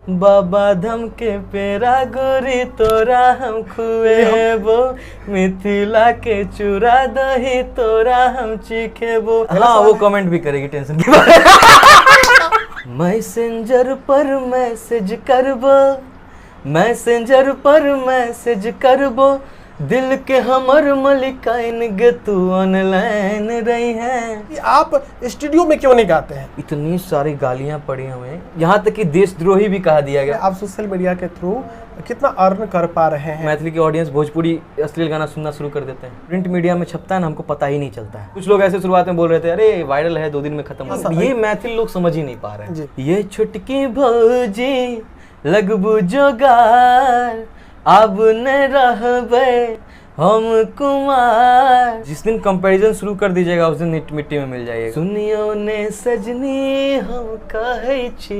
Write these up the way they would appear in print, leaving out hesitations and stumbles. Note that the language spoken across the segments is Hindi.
बाबा धम के पेरा गोरी तोरा हम खुएबो, मिथिला के चूरा दही तोरा हम चीखेबो। हाँ वो कमेंट भी करेगी, टेंशन की बात। मैसेंजर पर मैसेज करबो, मैसेंजर पर मैसेज करबो, दिल के हमर मलिकाइन गे तू ऑनलाइन रही है। कि आप स्टूडियो में क्यों नहीं गाते हैं? इतनी सारी गालियां पड़ी हमें, यहाँ तक कि देशद्रोही भी कहा दिया गया। आप सोशल मीडिया के थ्रू कितना अर्न कर पा रहे हैं? मैथिली की ऑडियंस भोजपुरी अश्लील गाना सुनना शुरू कर देते हैं। प्रिंट मीडिया में छपता है ना, हमको पता ही नहीं चलता है। कुछ लोग ऐसे शुरुआत में बोल रहे थे अरे वायरल है 2 दिन में खत्म हो। ये मैथिल लोग समझ ही नहीं पा रहे हैं। ये छुटकी भौजी लगबू जोगार, अब न रहबे हम कुमार। जिस दिन कंपैरिजन शुरू कर दीजिएगा उस दिन मिट्टी में मिल जाइएगा। सुनियो ने सजनी हम कहै छी,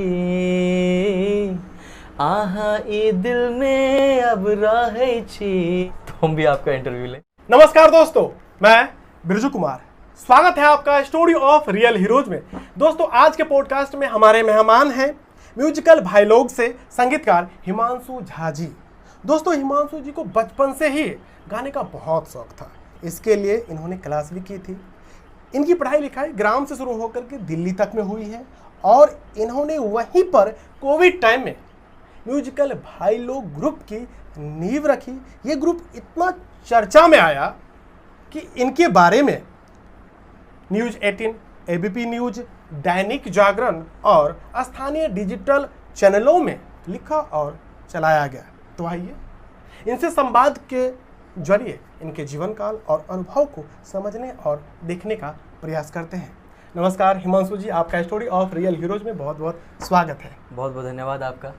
आहा ई दिल में अब रहै छी। तो हम भी आपका इंटरव्यू लें। नमस्कार दोस्तों, मैं बिरजू कुमार, स्वागत है आपका स्टोरी ऑफ रियल हीरोज में। दोस्तों आज के पॉडकास्ट में हमारे मेहमान हैं म्यूजिकल भाई लोग से संगीतकार हिमांशु झा जी। दोस्तों हिमांशु जी को बचपन से ही गाने का बहुत शौक था, इसके लिए इन्होंने क्लास भी की थी। इनकी पढ़ाई लिखाई ग्राम से शुरू होकर के दिल्ली तक में हुई है और इन्होंने वहीं पर कोविड टाइम में म्यूजिकल भाई लोग ग्रुप की नींव रखी। ये ग्रुप इतना चर्चा में आया कि इनके बारे में news 18, ABP news, Dainik Jagran और स्थानीय डिजिटल चैनलों में लिखा और चलाया गया। तो आइए इनसे संवाद के जरिए इनके जीवन काल और अनुभव को समझने और देखने का प्रयास करते हैं। नमस्कार हिमांशु जी, आपका स्टोरी ऑफ रियल हीरोज में बहुत बहुत स्वागत है। बहुत बहुत धन्यवाद आपका।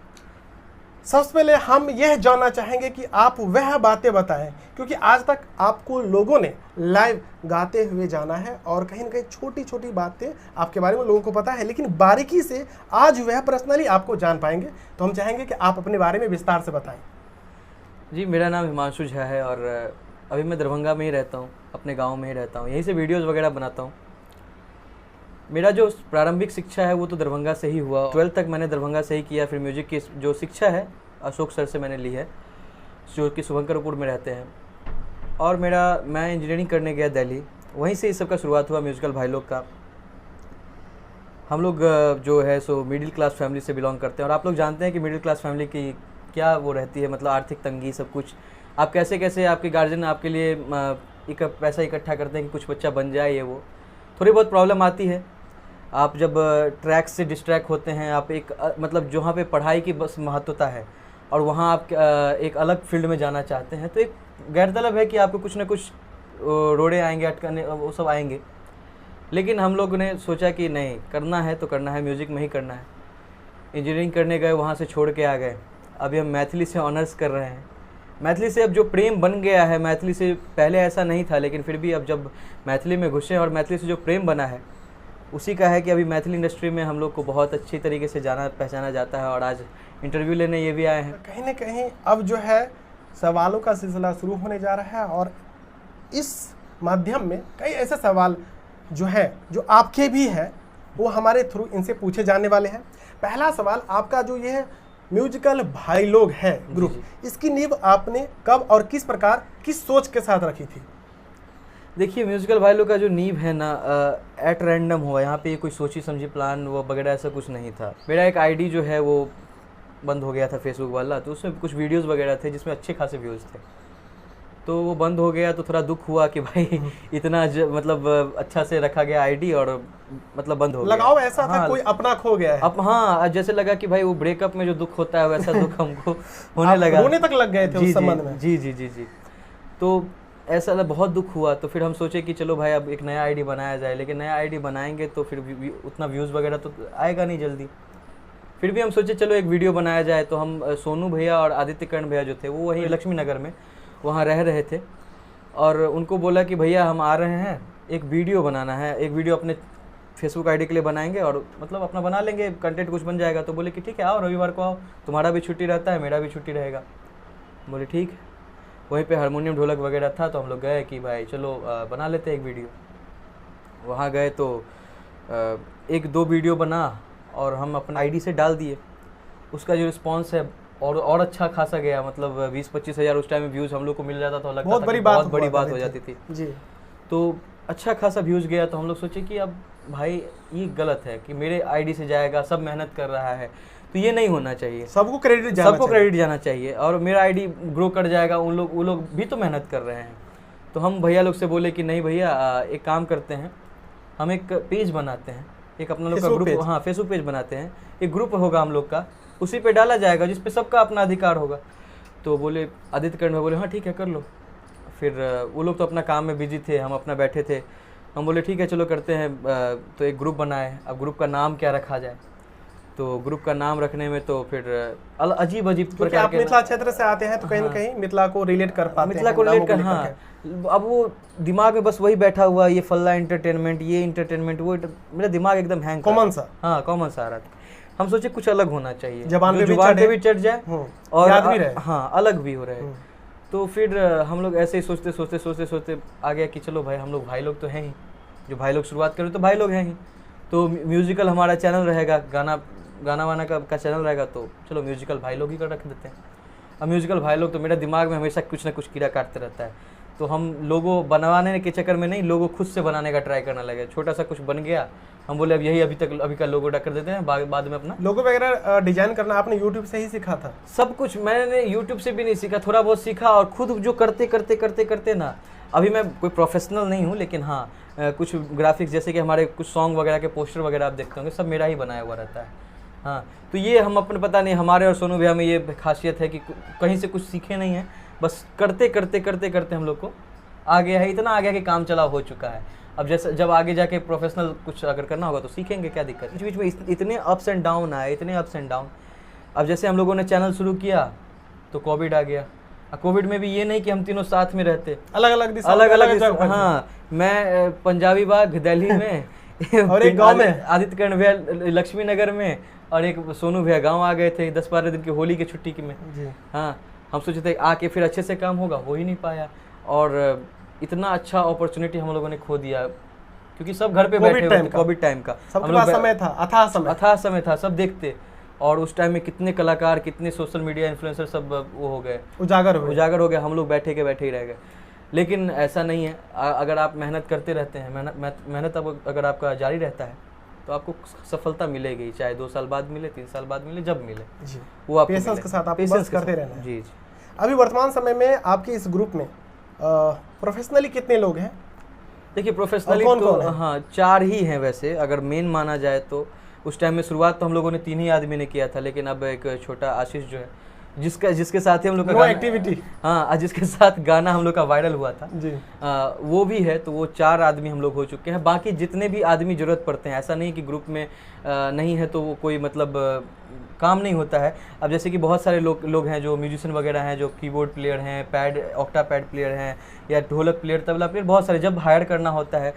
सबसे पहले हम यह जानना चाहेंगे कि आप वह बातें बताएं, क्योंकि आज तक आपको लोगों ने लाइव गाते हुए जाना है और कहीं ना कहीं छोटी छोटी बातें आपके बारे में लोगों को पता है, लेकिन बारीकी से आज वह पर्सनली आपको जान पाएंगे। तो हम चाहेंगे कि आप अपने बारे में विस्तार से बताएं। जी, मेरा नाम हिमांशु झा है और अभी मैं दरभंगा में ही रहता हूँ, अपने गांव में ही रहता हूँ, यहीं से वीडियोस वगैरह बनाता हूँ। मेरा जो प्रारंभिक शिक्षा है वो तो दरभंगा से ही हुआ। 12th तक मैंने दरभंगा से ही किया। फिर म्यूजिक की जो शिक्षा है अशोक सर से मैंने ली है, जो कि शुभंकरपुर में रहते हैं। और मैं इंजीनियरिंग करने गया दिल्ली, वहीं से इस सब का शुरुआत हुआ म्यूजिकल भाई लोग का। हम लोग जो है सो मिडिल क्लास फैमिली से बिलोंग करते हैं और आप लोग जानते हैं कि मिडिल क्लास फैमिली की क्या वो रहती है, मतलब आर्थिक तंगी, सब कुछ। आप कैसे कैसे आपके गार्जियन आपके लिए पैसा इकट्ठा करते हैं कि कुछ बच्चा बन जाए, ये वो थोड़ी बहुत प्रॉब्लम आती है। आप जब ट्रैक से डिस्ट्रैक्ट होते हैं, आप एक मतलब जहाँ पे पढ़ाई की बस महत्वता है और वहाँ आप एक अलग फील्ड में जाना चाहते हैं, तो एक गैरतलब है कि आपको कुछ ना कुछ रोड़े आएंगे, अटकने वो सब आएंगे। लेकिन हम लोगों ने सोचा कि नहीं, करना है तो करना है, म्यूज़िक में ही करना है। इंजीनियरिंग करने गए, वहाँ से छोड़ के आ गए। अभी हम मैथिली से ऑनर्स कर रहे हैं। मैथिली से अब जो प्रेम बन गया है, मैथिली से पहले ऐसा नहीं था, लेकिन फिर भी अब जब मैथिली में घुसे और मैथिली से जो प्रेम बना है उसी का है कि अभी मैथिली इंडस्ट्री में हम लोग को बहुत अच्छी तरीके से जाना पहचाना जाता है। और आज इंटरव्यू लेने ये भी आए हैं। कहीं ना कहीं अब जो है सवालों का सिलसिला शुरू होने जा रहा है और इस माध्यम में कई ऐसे सवाल जो है जो आपके भी है वो हमारे थ्रू इनसे पूछे जाने वाले हैं। पहला सवाल आपका जो ये है म्यूजिकल भाई लोग है ग्रुप, इसकी नींव आपने कब और किस प्रकार किस सोच के साथ रखी थी? देखिए, म्यूजिकल भाई लोग का जो नींव है ना, एट रैंडम हुआ। यहाँ पे कोई सोची समझी प्लान वो वगैरह ऐसा कुछ नहीं था। मेरा एक आईडी जो है वो बंद हो गया था, फेसबुक वाला, तो उसमें कुछ वीडियोस वगैरह थे जिसमें अच्छे खासे व्यूज़ थे, तो वो बंद हो गया। तो थोड़ा दुख हुआ कि भाई इतना मतलब अच्छा से रखा गया आईडी और मतलब बंद हो गया। लगाव ऐसा था, हाँ, कोई अपना खो गया है। अब हाँ, जैसे लगा कि भाई वो ब्रेकअप में जो दुख होता है वैसा दुख हमको होने लगा। रोने तक लग गए थे उस संबंध में। जी जी जी जी। तो ऐसा बहुत दुख हुआ। तो फिर हम सोचे कि चलो भाई अब एक नया आईडी बनाया जाए, लेकिन नया आईडी बनाएंगे तो फिर उतना व्यूज़ वगैरह तो आएगा नहीं जल्दी। फिर भी हम सोचे चलो एक वीडियो बनाया जाए। तो हम सोनू भैया और आदित्य कर्ण भैया जो थे वो वहीं लक्ष्मी नगर में वहाँ रह रहे थे और उनको बोला कि भैया हम आ रहे हैं, एक वीडियो बनाना है, एक वीडियो अपने फेसबुक आईडी के लिए बनाएंगे और मतलब अपना बना लेंगे, कंटेंट कुछ बन जाएगा। तो बोले कि ठीक है आओ, रविवार को आओ, तुम्हारा भी छुट्टी रहता है, मेरा भी छुट्टी रहेगा। बोले ठीक है। वहीं पे हारमोनियम ढोलक वगैरह था, तो हम लोग गए कि भाई चलो बना लेते हैं एक वीडियो। वहाँ गए तो 1-2 वीडियो बना और हम अपना आईडी से डाल दिए। उसका जो रिस्पॉन्स है और अच्छा खासा गया, मतलब 20-25 हज़ार उस टाइम में व्यूज़ हम लोग को मिल जाता था, लगता बहुत था बड़ी कि बात बहुत बड़ी हुआ बात करती हो थी। जाती थी। जी। तो अच्छा खासा व्यूज़ गया, तो हम लोग सोचे कि अब भाई ये गलत है कि मेरे आईडी से जाएगा, सब मेहनत कर रहा है, तो ये नहीं होना चाहिए, सबको क्रेडिट जाना चाहिए और मेरा आईडी ग्रो कर जाएगा, वो लोग भी तो मेहनत कर रहे हैं। तो हम भैया लोग से बोले कि नहीं भैया, एक काम करते हैं, हम एक पेज बनाते हैं, एक अपना लोग का ग्रुप, हाँ फेसबुक पेज बनाते हैं, एक ग्रुप होगा हम लोग का, उसी पे डाला जाएगा जिस पे सबका अपना अधिकार होगा। तो बोले आदित्य कर्ण भाई बोले हाँ ठीक है कर लो। फिर वो लोग तो अपना काम में बिजी थे, हम अपना बैठे थे, हम बोले ठीक है चलो करते हैं। तो एक ग्रुप बनाए, अब ग्रुप का नाम क्या रखा जाए, तो ग्रुप का नाम रखने में तो फिर अजीब क्योंकि आप मिथिला क्षेत्र से आते हैं तो कहीं ना कहीं मिथिला को रिलेट कर पाते हैं, मिथिला को रिलेट कर, हाँ। अब वो दिमाग में बस वही बैठा हुआ, ये फल्ला एंटरटेनमेंट, ये एंटरटेनमेंट, वो मेरा दिमाग एकदम हैंग, कॉमन सा, हाँ कॉमन सा आ रहा था। हम सोचे कुछ अलग होना चाहिए, जुबान पे भी चढ़ जाए और याद भी रहे, हाँ अलग भी हो रहे। तो फिर हम लोग ऐसे ही सोचते आ गया कि चलो भाई हम लोग भाई लोग तो हैं ही, जो भाई लोग शुरुआत करें तो भाई लोग हैं ही, तो म्यूजिकल हमारा चैनल रहेगा, गाना वाना का चैनल रहेगा, तो चलो म्यूजिकल भाई लोग ही कर रख देते हैं। अब म्यूजिकल भाई लोग तो मेरा दिमाग में हमेशा कुछ ना कुछ कीड़ा काटते रहता है, तो हम लोगो बनवाने के चक्कर में नहीं, लोगो खुद से बनाने का ट्राई करने लगे। छोटा सा कुछ बन गया, हम बोले अब यही अभी का लोगो कर देते हैं, बाद में अपना लोगो वगैरह डिजाइन करना आपने यूट्यूब से ही सीखा था? सब कुछ मैंने यूट्यूब से भी नहीं सीखा, थोड़ा बहुत सीखा, और खुद जो करते ना, अभी मैं कोई प्रोफेशनल नहीं हूँ, लेकिन हाँ कुछ ग्राफिक्स जैसे कि हमारे कुछ सॉन्ग वगैरह के पोस्टर वगैरह आप देखते होंगे, सब मेरा ही बनाया हुआ रहता है। हाँ, तो ये हम अपने, पता नहीं हमारे और सोनू भैया में ये खासियत है कि कहीं से कुछ सीखे नहीं है, बस करते हम लोग को आ गया है, इतना आ गया कि काम चला हो चुका है। अब जैसे जब आगे जाके प्रोफेशनल कुछ अगर करना होगा तो सीखेंगे, क्या दिक्कत है। बीच में इतने अप्स एंड डाउन आए, इतने अप्स एंड डाउन। अब जैसे हम लोगों ने चैनल शुरू किया तो कोविड आ गया, कोविड में भी ये नहीं कि हम तीनों साथ में रहते, अलग अलग, हाँ मैं पंजाबी बाग दिल्ली में और एक गांव में आदित्य कर्ण भैया लक्ष्मी नगर में, और एक सोनू भैया गांव आ गए थे 10-12 दिन की होली की छुट्टी में। हाँ, हम सोचे थे आके फिर अच्छे से काम होगा, हो ही नहीं पाया, और इतना अच्छा अपॉर्चुनिटी हम लोगों ने खो दिया, क्योंकि सब घर पे बैठे हुए थे, कोविड टाइम का सबके पास समय था, अथाह समय था, सब देखते, और उस टाइम में कितने कलाकार, कितने सोशल मीडिया इन्फ्लुएंसर सब वो हो गए, उजागर हो गए, हम लोग बैठे ही रह गए। लेकिन ऐसा नहीं है, अगर आप मेहनत करते रहते हैं, मेहनत अगर आपका जारी रहता है तो आपको सफलता मिलेगी, चाहे 2 साल बाद मिले, 3 साल बाद मिले, जब मिले जी, वो आप पेशेंस के साथ आप बस करते रहना है। जी। अभी वर्तमान समय में आपके इस ग्रुप में प्रोफेशनली कितने लोग हैं? देखिए प्रोफेशनली तो हाँ 4 ही हैं वैसे, अगर मेन माना जाए तो। उस टाइम में शुरुआत तो हम लोगों ने 3 ही आदमी ने किया था, लेकिन अब एक छोटा आशीष जो है, जिसके साथ ही हम लोग का एक्टिविटी, हाँ जिसके साथ गाना हम लोग का वायरल हुआ था जी, वो भी है, तो वो 4 आदमी हम लोग हो चुके हैं। बाकी जितने भी आदमी जरूरत पड़ते हैं, ऐसा नहीं कि ग्रुप में नहीं है तो वो कोई मतलब काम नहीं होता है। अब जैसे कि बहुत सारे लोग हैं जो म्यूजिशियन वगैरह हैं, जो कीबोर्ड प्लेयर हैं, ऑक्टा पैड प्लेयर हैं, या ढोलक प्लेयर, तबला प्लेयर, बहुत सारे। जब हायर करना होता है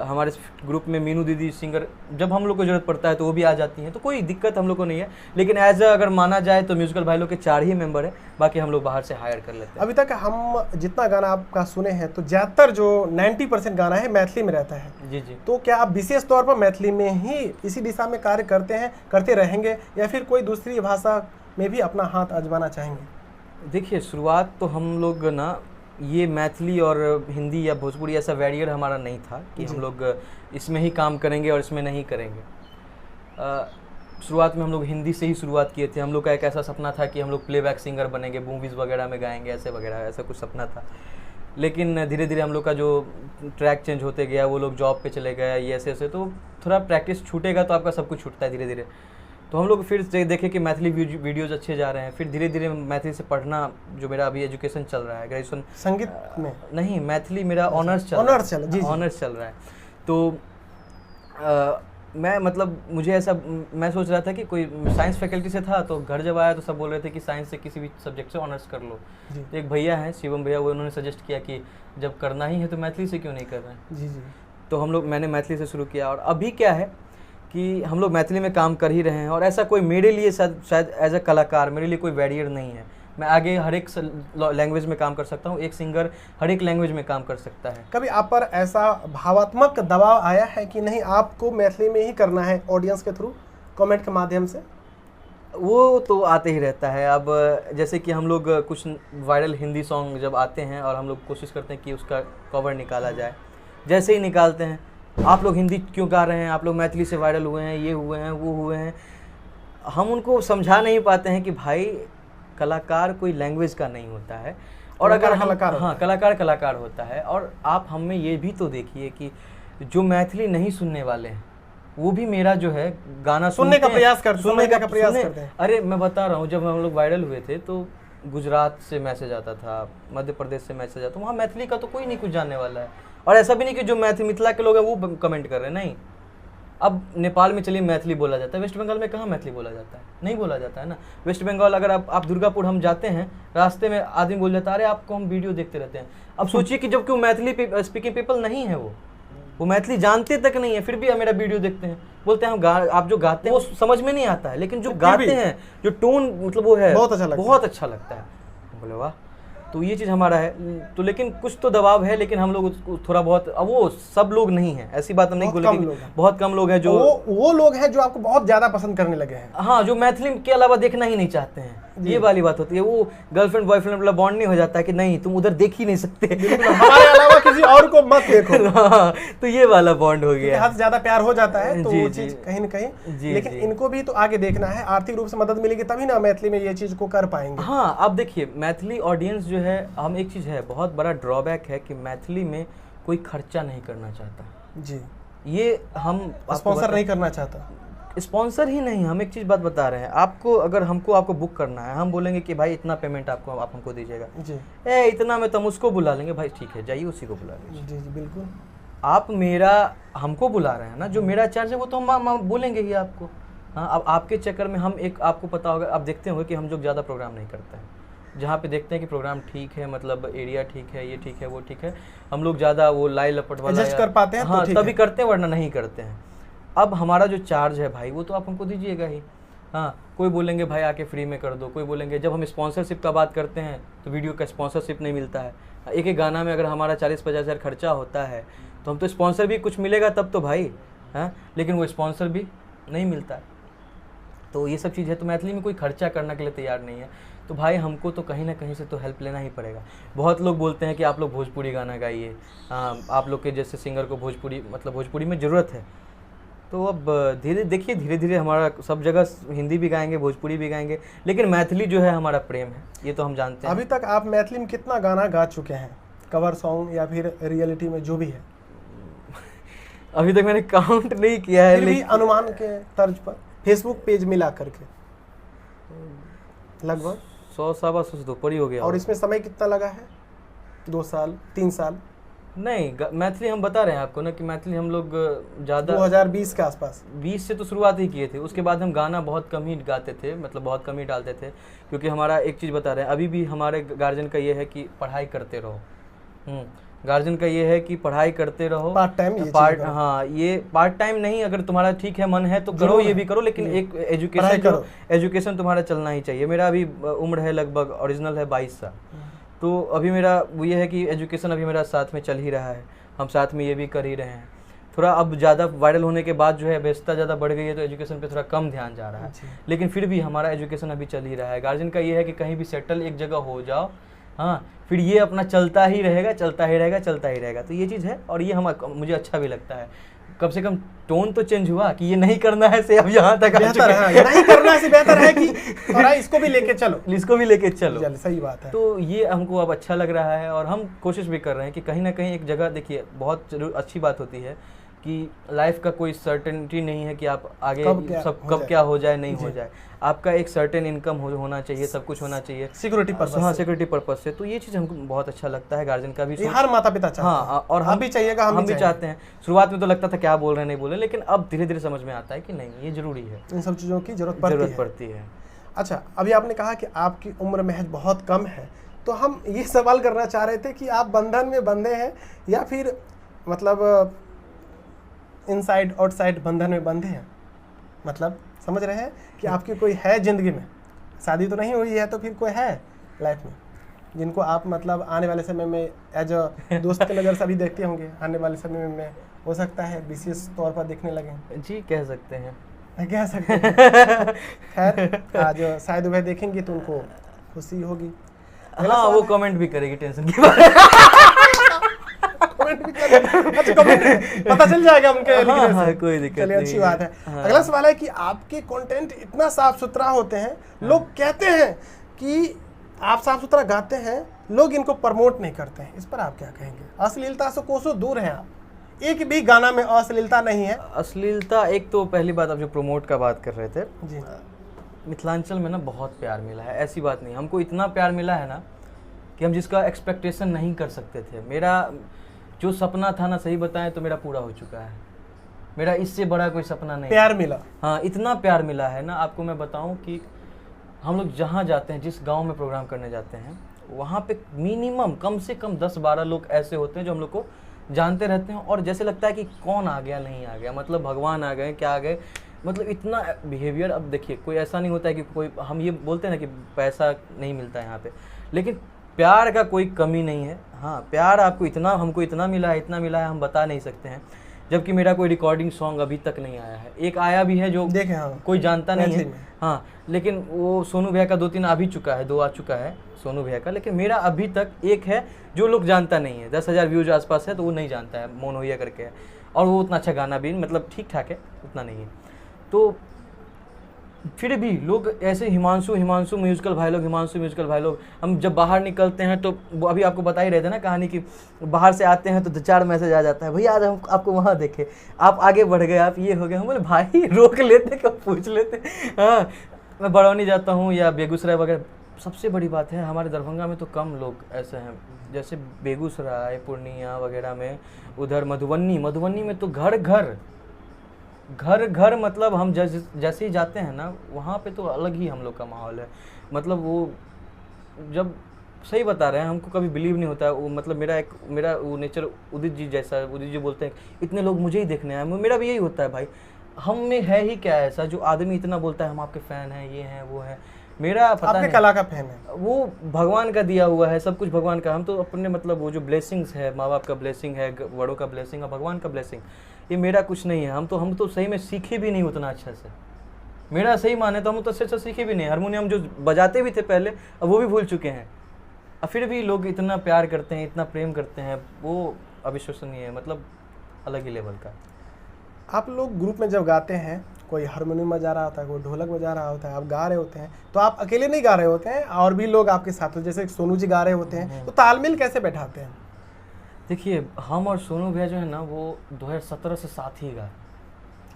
हमारे ग्रुप में मीनू दीदी सिंगर, जब हम लोग को जरूरत पड़ता है तो वो भी आ जाती हैं, तो कोई दिक्कत हम लोग को नहीं है। लेकिन एज अगर माना जाए तो म्यूजिकल भाई लोग के 4 ही मेंबर हैं, बाकी हम लोग बाहर से हायर कर लेते हैं। अभी तक हम जितना गाना आपका सुने हैं तो ज़्यादातर जो 90% गाना है मैथिली में रहता है। जी जी। तो क्या आप विशेष तौर पर मैथिली में ही इसी दिशा में कार्य करते रहेंगे, या फिर कोई दूसरी भाषा में भी अपना हाथ आजमाना चाहेंगे? देखिए शुरुआत तो हम लोग ना ये मैथिली और हिंदी या भोजपुरी ऐसा बैरियर हमारा नहीं था कि हम लोग इसमें ही काम करेंगे और इसमें नहीं करेंगे। शुरुआत में हम लोग हिंदी से ही शुरुआत किए थे। हम लोग का एक ऐसा सपना था कि हम लोग प्लेबैक सिंगर बनेंगे, मूवीज़ वगैरह में गाएंगे, ऐसे वगैरह, ऐसा कुछ सपना था। लेकिन धीरे धीरे हम लोग का जो ट्रैक चेंज होते गया, वो लोग जॉब पे चले गए, ये ऐसे, तो थोड़ा प्रैक्टिस छूटेगा तो आपका सब कुछ छूटता है धीरे धीरे। तो हम लोग फिर देखे कि मैथिली वीडियोज़ अच्छे जा रहे हैं, फिर धीरे धीरे मैथिली से पढ़ना, जो मेरा अभी एजुकेशन चल रहा है, ग्रेजुएशन संगीत में नहीं, मैथिली मेरा ऑनर्स चल रहा है। तो मैं मतलब मुझे ऐसा, मैं सोच रहा था कि कोई साइंस फैकल्टी से था, तो घर जब आया तो सब बोल रहे थे कि साइंस से किसी भी सब्जेक्ट से ऑनर्स कर लो। तो एक भैया हैं शिवम भैया, वो उन्होंने सजेस्ट किया कि जब करना ही है तो मैथिली से क्यों नहीं कर रहे हैं। जी जी। तो मैंने मैथिली से शुरू किया, और अभी क्या है कि हम लोग मैथिली में काम कर ही रहे हैं, और ऐसा कोई मेरे लिए शायद एज अ कलाकार मेरे लिए कोई बैरियर नहीं है। मैं आगे हर एक लैंग्वेज में काम कर सकता हूँ, एक सिंगर हर एक लैंग्वेज में काम कर सकता है। कभी आप पर ऐसा भावात्मक दबाव आया है कि नहीं आपको मैथिली में ही करना है, ऑडियंस के थ्रू, कमेंट के माध्यम से? वो तो आते ही रहता है। अब जैसे कि हम लोग कुछ वायरल हिंदी सॉन्ग जब आते हैं और हम लोग कोशिश करते हैं कि उसका कवर निकाला जाए, जैसे ही निकालते हैं आप लोग हिंदी क्यों गा रहे हैं, आप लोग मैथिली से वायरल हुए हैं, ये हुए हैं, वो हुए हैं। हम उनको समझा नहीं पाते हैं कि भाई कलाकार कोई लैंग्वेज का नहीं होता है, और अगर हम कलाकार होता है। और आप हम में ये भी तो देखिए कि जो मैथिली नहीं सुनने वाले हैं वो भी मेरा जो है गाना सुनने का प्रयास करते हैं। अरे मैं बता रहा हूँ, जब हम लोग वायरल हुए थे तो गुजरात से मैसेज आता था, मध्य प्रदेश से मैसेज आता, वहाँ मैथिली का तो कोई नहीं कुछ जानने वाला है। और ऐसा भी नहीं कि जो मिथिला के लोग हैं वो कमेंट कर रहे हैं, नहीं। अब नेपाल में चलिए मैथिली बोला जाता है, वेस्ट बंगाल में कहाँ मैथिली बोला जाता है, नहीं बोला जाता है ना। वेस्ट बंगाल अगर आप दुर्गापुर हम जाते हैं, रास्ते में आदमी बोल जाता है अरे आपको हम वीडियो देखते रहते हैं। अब सोचिए कि जब क्यों मैथिली स्पीकिंग पीपल नहीं है, वो मैथिली जानते तक नहीं है, फिर भी मेरा वीडियो देखते हैं, बोलते हैं आप जो गाते हैं वो समझ में नहीं आता है, लेकिन जो गाते हैं जो टोन मतलब वो है बहुत अच्छा लगता है। बोले वाह। तो ये चीज़ हमारा है। तो लेकिन कुछ तो दबाव है, लेकिन हम लोग थोड़ा बहुत, अब वो सब लोग नहीं है, ऐसी बात हम नहीं बोलेंगे, बहुत कम लोग हैं जो वो लोग हैं जो आपको बहुत ज्यादा पसंद करने लगे हैं। हाँ, जो मैथिली के अलावा देखना ही नहीं चाहते हैं, ये वाली बात होती है। वो गर्लफ्रेंड बॉयफ्रेंड वाला बॉन्ड नहीं हो जाता है कि नहीं तुम उधर देख ही नहीं सकते, हमारे अलावा किसी और को मत देखो। हाँ, तो ये वाला बॉन्ड हो गया, हद ज्यादा प्यार हो जाता है तो वो चीज कहीं न कहीं। लेकिन इनको भी तो आगे देखना है, आर्थिक रूप से मदद मिलेगी तभी ना मैथिली में ये चीज को कर पाएंगे। हाँ, अब देखिए मैथिली ऑडियंस जो है, हम एक चीज है बहुत बड़ा ड्रॉबैक है कि मैथिली में कोई खर्चा नहीं करना चाहता जी। ये हम स्पॉन्सर नहीं करना चाहता, स्पॉन्सर ही नहीं। हम एक चीज़ बात बता रहे हैं आपको, अगर आपको बुक करना है, हम बोलेंगे कि भाई इतना पेमेंट आप हमको दीजिएगा जी, इतना में तुम उसको बुला लेंगे, भाई ठीक है जाइए उसी को बुला लीजिए। जी जी बिल्कुल। आप हमको बुला रहे हैं ना, जो मेरा चार्ज है वो तो हम बोलेंगे ही आपको। हाँ, अब आपके चक्कर में हम एक, आपको पता होगा, आप देखते होंगे कि हम लोग ज़्यादा प्रोग्राम नहीं करते हैं, जहाँ पे देखते हैं कि प्रोग्राम ठीक है, मतलब एरिया ठीक है, ये ठीक है, वो ठीक है, हम लोग ज़्यादा वो लाई लपट वाला एडजस्ट कर पाते हैं। हाँ, तभी करते हैं, वरना नहीं करते हैं। अब हमारा जो चार्ज है भाई वो तो आप हमको दीजिएगा ही। हाँ, कोई बोलेंगे भाई आके फ्री में कर दो, कोई बोलेंगे, जब हम स्पॉन्सरशिप का बात करते हैं तो वीडियो का स्पॉन्सरशिप नहीं मिलता है। एक गाना में अगर हमारा 40-50 हज़ार खर्चा होता है तो हम तो स्पॉन्सर भी कुछ मिलेगा तब तो भाई, हाँ, लेकिन वो स्पॉन्सर भी नहीं मिलता है। तो ये सब चीज़ है, तो मैथिली में कोई खर्चा करने के लिए तैयार नहीं है, तो भाई हमको तो कहीं ना कहीं से तो हेल्प लेना ही पड़ेगा। बहुत लोग बोलते हैं कि आप लोग भोजपुरी गाना गाइए, आप लोग के जैसे सिंगर को भोजपुरी में ज़रूरत है। तो अब धीरे धीरे हमारा सब जगह हिंदी भी गाएंगे, भोजपुरी भी गाएंगे, लेकिन मैथिली जो है हमारा प्रेम है, ये तो हम जानते हैं। अभी तक आप मैथिली में कितना गाना गा चुके हैं, कवर सॉन्ग या फिर रियलिटी में जो भी है? अभी तक मैंने काउंट नहीं किया है, लेकिन अनुमान के तर्ज पर फेसबुक पेज मिला करके लगभग 100-125 तो ऊपर ही हो गया। और इसमें समय कितना लगा है? 2 साल 3 साल? नहीं, मैथिली हम बता रहे हैं आपको ना कि मैथिली हम लोग ज़्यादा 2020 के आसपास, 20 से तो शुरुआत ही किए थे। उसके बाद हम गाना बहुत कम ही गाते थे, मतलब बहुत कम ही डालते थे, क्योंकि हमारा एक चीज़ बता रहे हैं, अभी भी हमारे गार्जियन का ये है कि पढ़ाई करते रहो। गार्जियन का ये है कि पढ़ाई करते रहो, पार्ट टाइम हाँ, ये पार्ट टाइम नहीं, अगर तुम्हारा ठीक है मन है तो करो, ये भी करो, लेकिन एक एजुकेशन तुम्हारा चलना ही चाहिए। मेरा अभी उम्र है लगभग ओरिजिनल है 22 साल, तो अभी मेरा वो ये है कि एजुकेशन अभी मेरा साथ में चल ही रहा है, हम साथ में ये भी कर ही रहे हैं। थोड़ा अब ज़्यादा वायरल होने के बाद जो है व्यस्तता ज़्यादा बढ़ गई है, तो एजुकेशन पे थोड़ा कम ध्यान जा रहा है, लेकिन फिर भी हमारा एजुकेशन अभी चल ही रहा है। गार्जियन का ये है कि कहीं भी सेटल एक जगह हो जाओ, हाँ, फिर ये अपना चलता ही रहेगा। तो ये चीज़ है, और ये मुझे अच्छा भी लगता है। कम से कम टोन तो चेंज हुआ कि ये नहीं करना है से अब यहाँ तक बेहतर है, नहीं करना से बेहतर है कि थोड़ा इसको भी लेके चलो, सही बात है। तो ये हमको अब अच्छा लग रहा है, और हम कोशिश भी कर रहे हैं कि कहीं ना कहीं एक जगह, देखिए बहुत अच्छी बात होती है कि लाइफ का कोई सर्टेनिटी नहीं है कि आप आगे कब क्या हो जाए, नहीं हो जाए। आपका एक सर्टेन इनकम होना चाहिए, सब कुछ होना चाहिए सिक्योरिटी पर्पस। हाँ, सिक्योरिटी पर्पस से। तो ये चीज़ हमको बहुत अच्छा लगता है, गार्जियन का भी, हर माता पिता चाहते हैं। हाँ, और हम भी चाहिएगा, हम भी चाहते हैं। शुरुआत में तो लगता था क्या बोल रहे हैं, नहीं बोल रहे, लेकिन अब धीरे धीरे समझ में आता है कि नहीं, ये जरूरी है, इन सब चीज़ों की जरूरत पड़ती है। अच्छा, अभी आपने कहा कि आपकी उम्र महज बहुत कम है, तो हम ये सवाल करना चाह रहे थे कि आप बंधन में बंधे हैं या फिर मतलब इनसाइड आउटसाइड बंधन में बंधे हैं? मतलब समझ रहे हैं कि आपकी कोई है ज़िंदगी में, शादी तो नहीं हुई है, तो फिर कोई है लाइफ में जिनको आप मतलब आने वाले समय में एज अ दोस्त के नज़र से अभी देखते होंगे, आने वाले समय में हो सकता है विशेष तौर पर देखने लगे? जी, कह सकते हैं। कह सकते हैं। खैर आज शायद वह देखेंगे तो उनको खुशी होगी। हाँ वो कमेंट भी करेगी, टेंशन की बात। कमेंट भी करेगी। अच्छा कमेंट पता चल जाएगा उनके लिखने से। हाँ, कोई दिक्कत चलिए नहीं अच्छी है। बात है। हाँ। अगला सवाल है कि आपके कंटेंट इतना साफ सुथरा होते हैं, लोग कहते हैं कि आप साफ सुथरा गाते हैं, लोग इनको प्रमोट नहीं करते हैं, इस पर आप क्या कहेंगे? अश्लीलता से कोसों दूर हैं आप, एक भी गाना में अश्लीलता नहीं है। अश्लीलता, एक तो पहली बात आप जो प्रमोट का बात कर रहे थे, जी मिथिलांचल में ना बहुत प्यार मिला है, ऐसी बात नहीं, हमको इतना प्यार मिला है ना कि हम जिसका एक्सपेक्टेशन नहीं कर सकते थे। मेरा जो सपना था ना, सही बताएं तो मेरा पूरा हो चुका है। मेरा इससे बड़ा कोई सपना नहीं। प्यार मिला। हाँ इतना प्यार मिला है ना, आपको मैं बताऊं कि हम लोग जहाँ जाते हैं, जिस गांव में प्रोग्राम करने जाते हैं, वहाँ पे मिनिमम कम से कम 10-12 लोग ऐसे होते हैं जो हम लोग को जानते रहते हैं, और जैसे लगता है कि कौन आ गया नहीं आ गया, मतलब भगवान आ गए क्या आ गए, मतलब इतना बिहेवियर। अब देखिए कोई ऐसा नहीं होता है कि कोई, हम ये बोलते हैं ना कि पैसा नहीं मिलता है यहाँ पे, लेकिन प्यार का कोई कमी नहीं है। हाँ प्यार आपको इतना, हमको इतना मिला है, इतना मिला है, हम बता नहीं सकते हैं। जबकि मेरा कोई रिकॉर्डिंग सॉन्ग अभी तक नहीं आया है, एक आया भी है जो देखे हाँ, कोई जानता नहीं है। मैथिली में। हाँ लेकिन वो सोनू भैया का 2-3 आ भी चुका है, 2 आ चुका है सोनू भैया का, लेकिन मेरा अभी तक एक है जो लोग जानता नहीं है। 10,000 व्यूज आसपास है तो वो नहीं जानता है, मोन होइया करके है, और वो उतना अच्छा गाना भी मतलब ठीक ठाक है, उतना नहीं है। तो फिर भी लोग ऐसे हिमांशु म्यूजिकल भाई लोग, हिमांशु म्यूजिकल भाई लोग, हम जब बाहर निकलते हैं तो वो अभी आपको बता ही रहे थे ना कहानी कि बाहर से आते हैं तो 2-4 मैसेज आ जाता है, भैया आज हम आपको वहाँ देखे, आप आगे बढ़ गए, आप ये हो गए। हम बोले भाई रोक लेते, कब पूछ लेते। हाँ मैं बरौनी जाता हूँ या बेगूसराय वगैरह, सबसे बड़ी बात है हमारे दरभंगा में तो कम लोग ऐसे हैं, जैसे बेगूसराय पूर्णिया वगैरह में, उधर मधुबनी में तो घर घर मतलब हम जैसे ही जाते हैं ना, वहाँ पे तो अलग ही हम लोग का माहौल है। मतलब वो जब, सही बता रहे हैं, हमको कभी बिलीव नहीं होता है वो, मतलब मेरा वो नेचर उदित जी जैसा है। उदित जी बोलते हैं इतने लोग मुझे ही देखने आए, मेरा भी यही होता है भाई, हम में है ही क्या ऐसा जो आदमी इतना बोलता है हम आपके फ़ैन हैं, ये हैं वो है। मेरा पता आपके नहीं, कला का फैन है, वो भगवान का दिया हुआ है, सब कुछ भगवान का। हम तो अपने मतलब वो जो ब्लेसिंग्स है, माँ बाप का ब्लेसिंग है, बड़ों का ब्लेसिंग है, भगवान का ब्लेसिंग, ये मेरा कुछ नहीं है। हम तो सही में सीखे भी नहीं उतना अच्छा से, मेरा सही माने तो हम तो अच्छे सीखे भी नहीं। हारमोनियम जो बजाते भी थे पहले, अब वो भी भूल चुके हैं, और फिर भी लोग इतना प्यार करते हैं, इतना प्रेम करते हैं, वो अविश्वसनीय है, मतलब अलग ही लेवल का। आप लोग ग्रुप में जब गाते हैं, कोई हारमोनियम बजा रहा होता है, कोई ढोलक बजा रहा होता है, आप गा रहे होते हैं, तो आप अकेले नहीं गा रहे होते हैं, और भी लोग आपके साथ, जैसे सोनू जी गा रहे होते हैं, तो तालमेल कैसे बैठाते हैं? देखिए हम और सोनू भैया जो है ना, वो 2017 से साथ ही गा।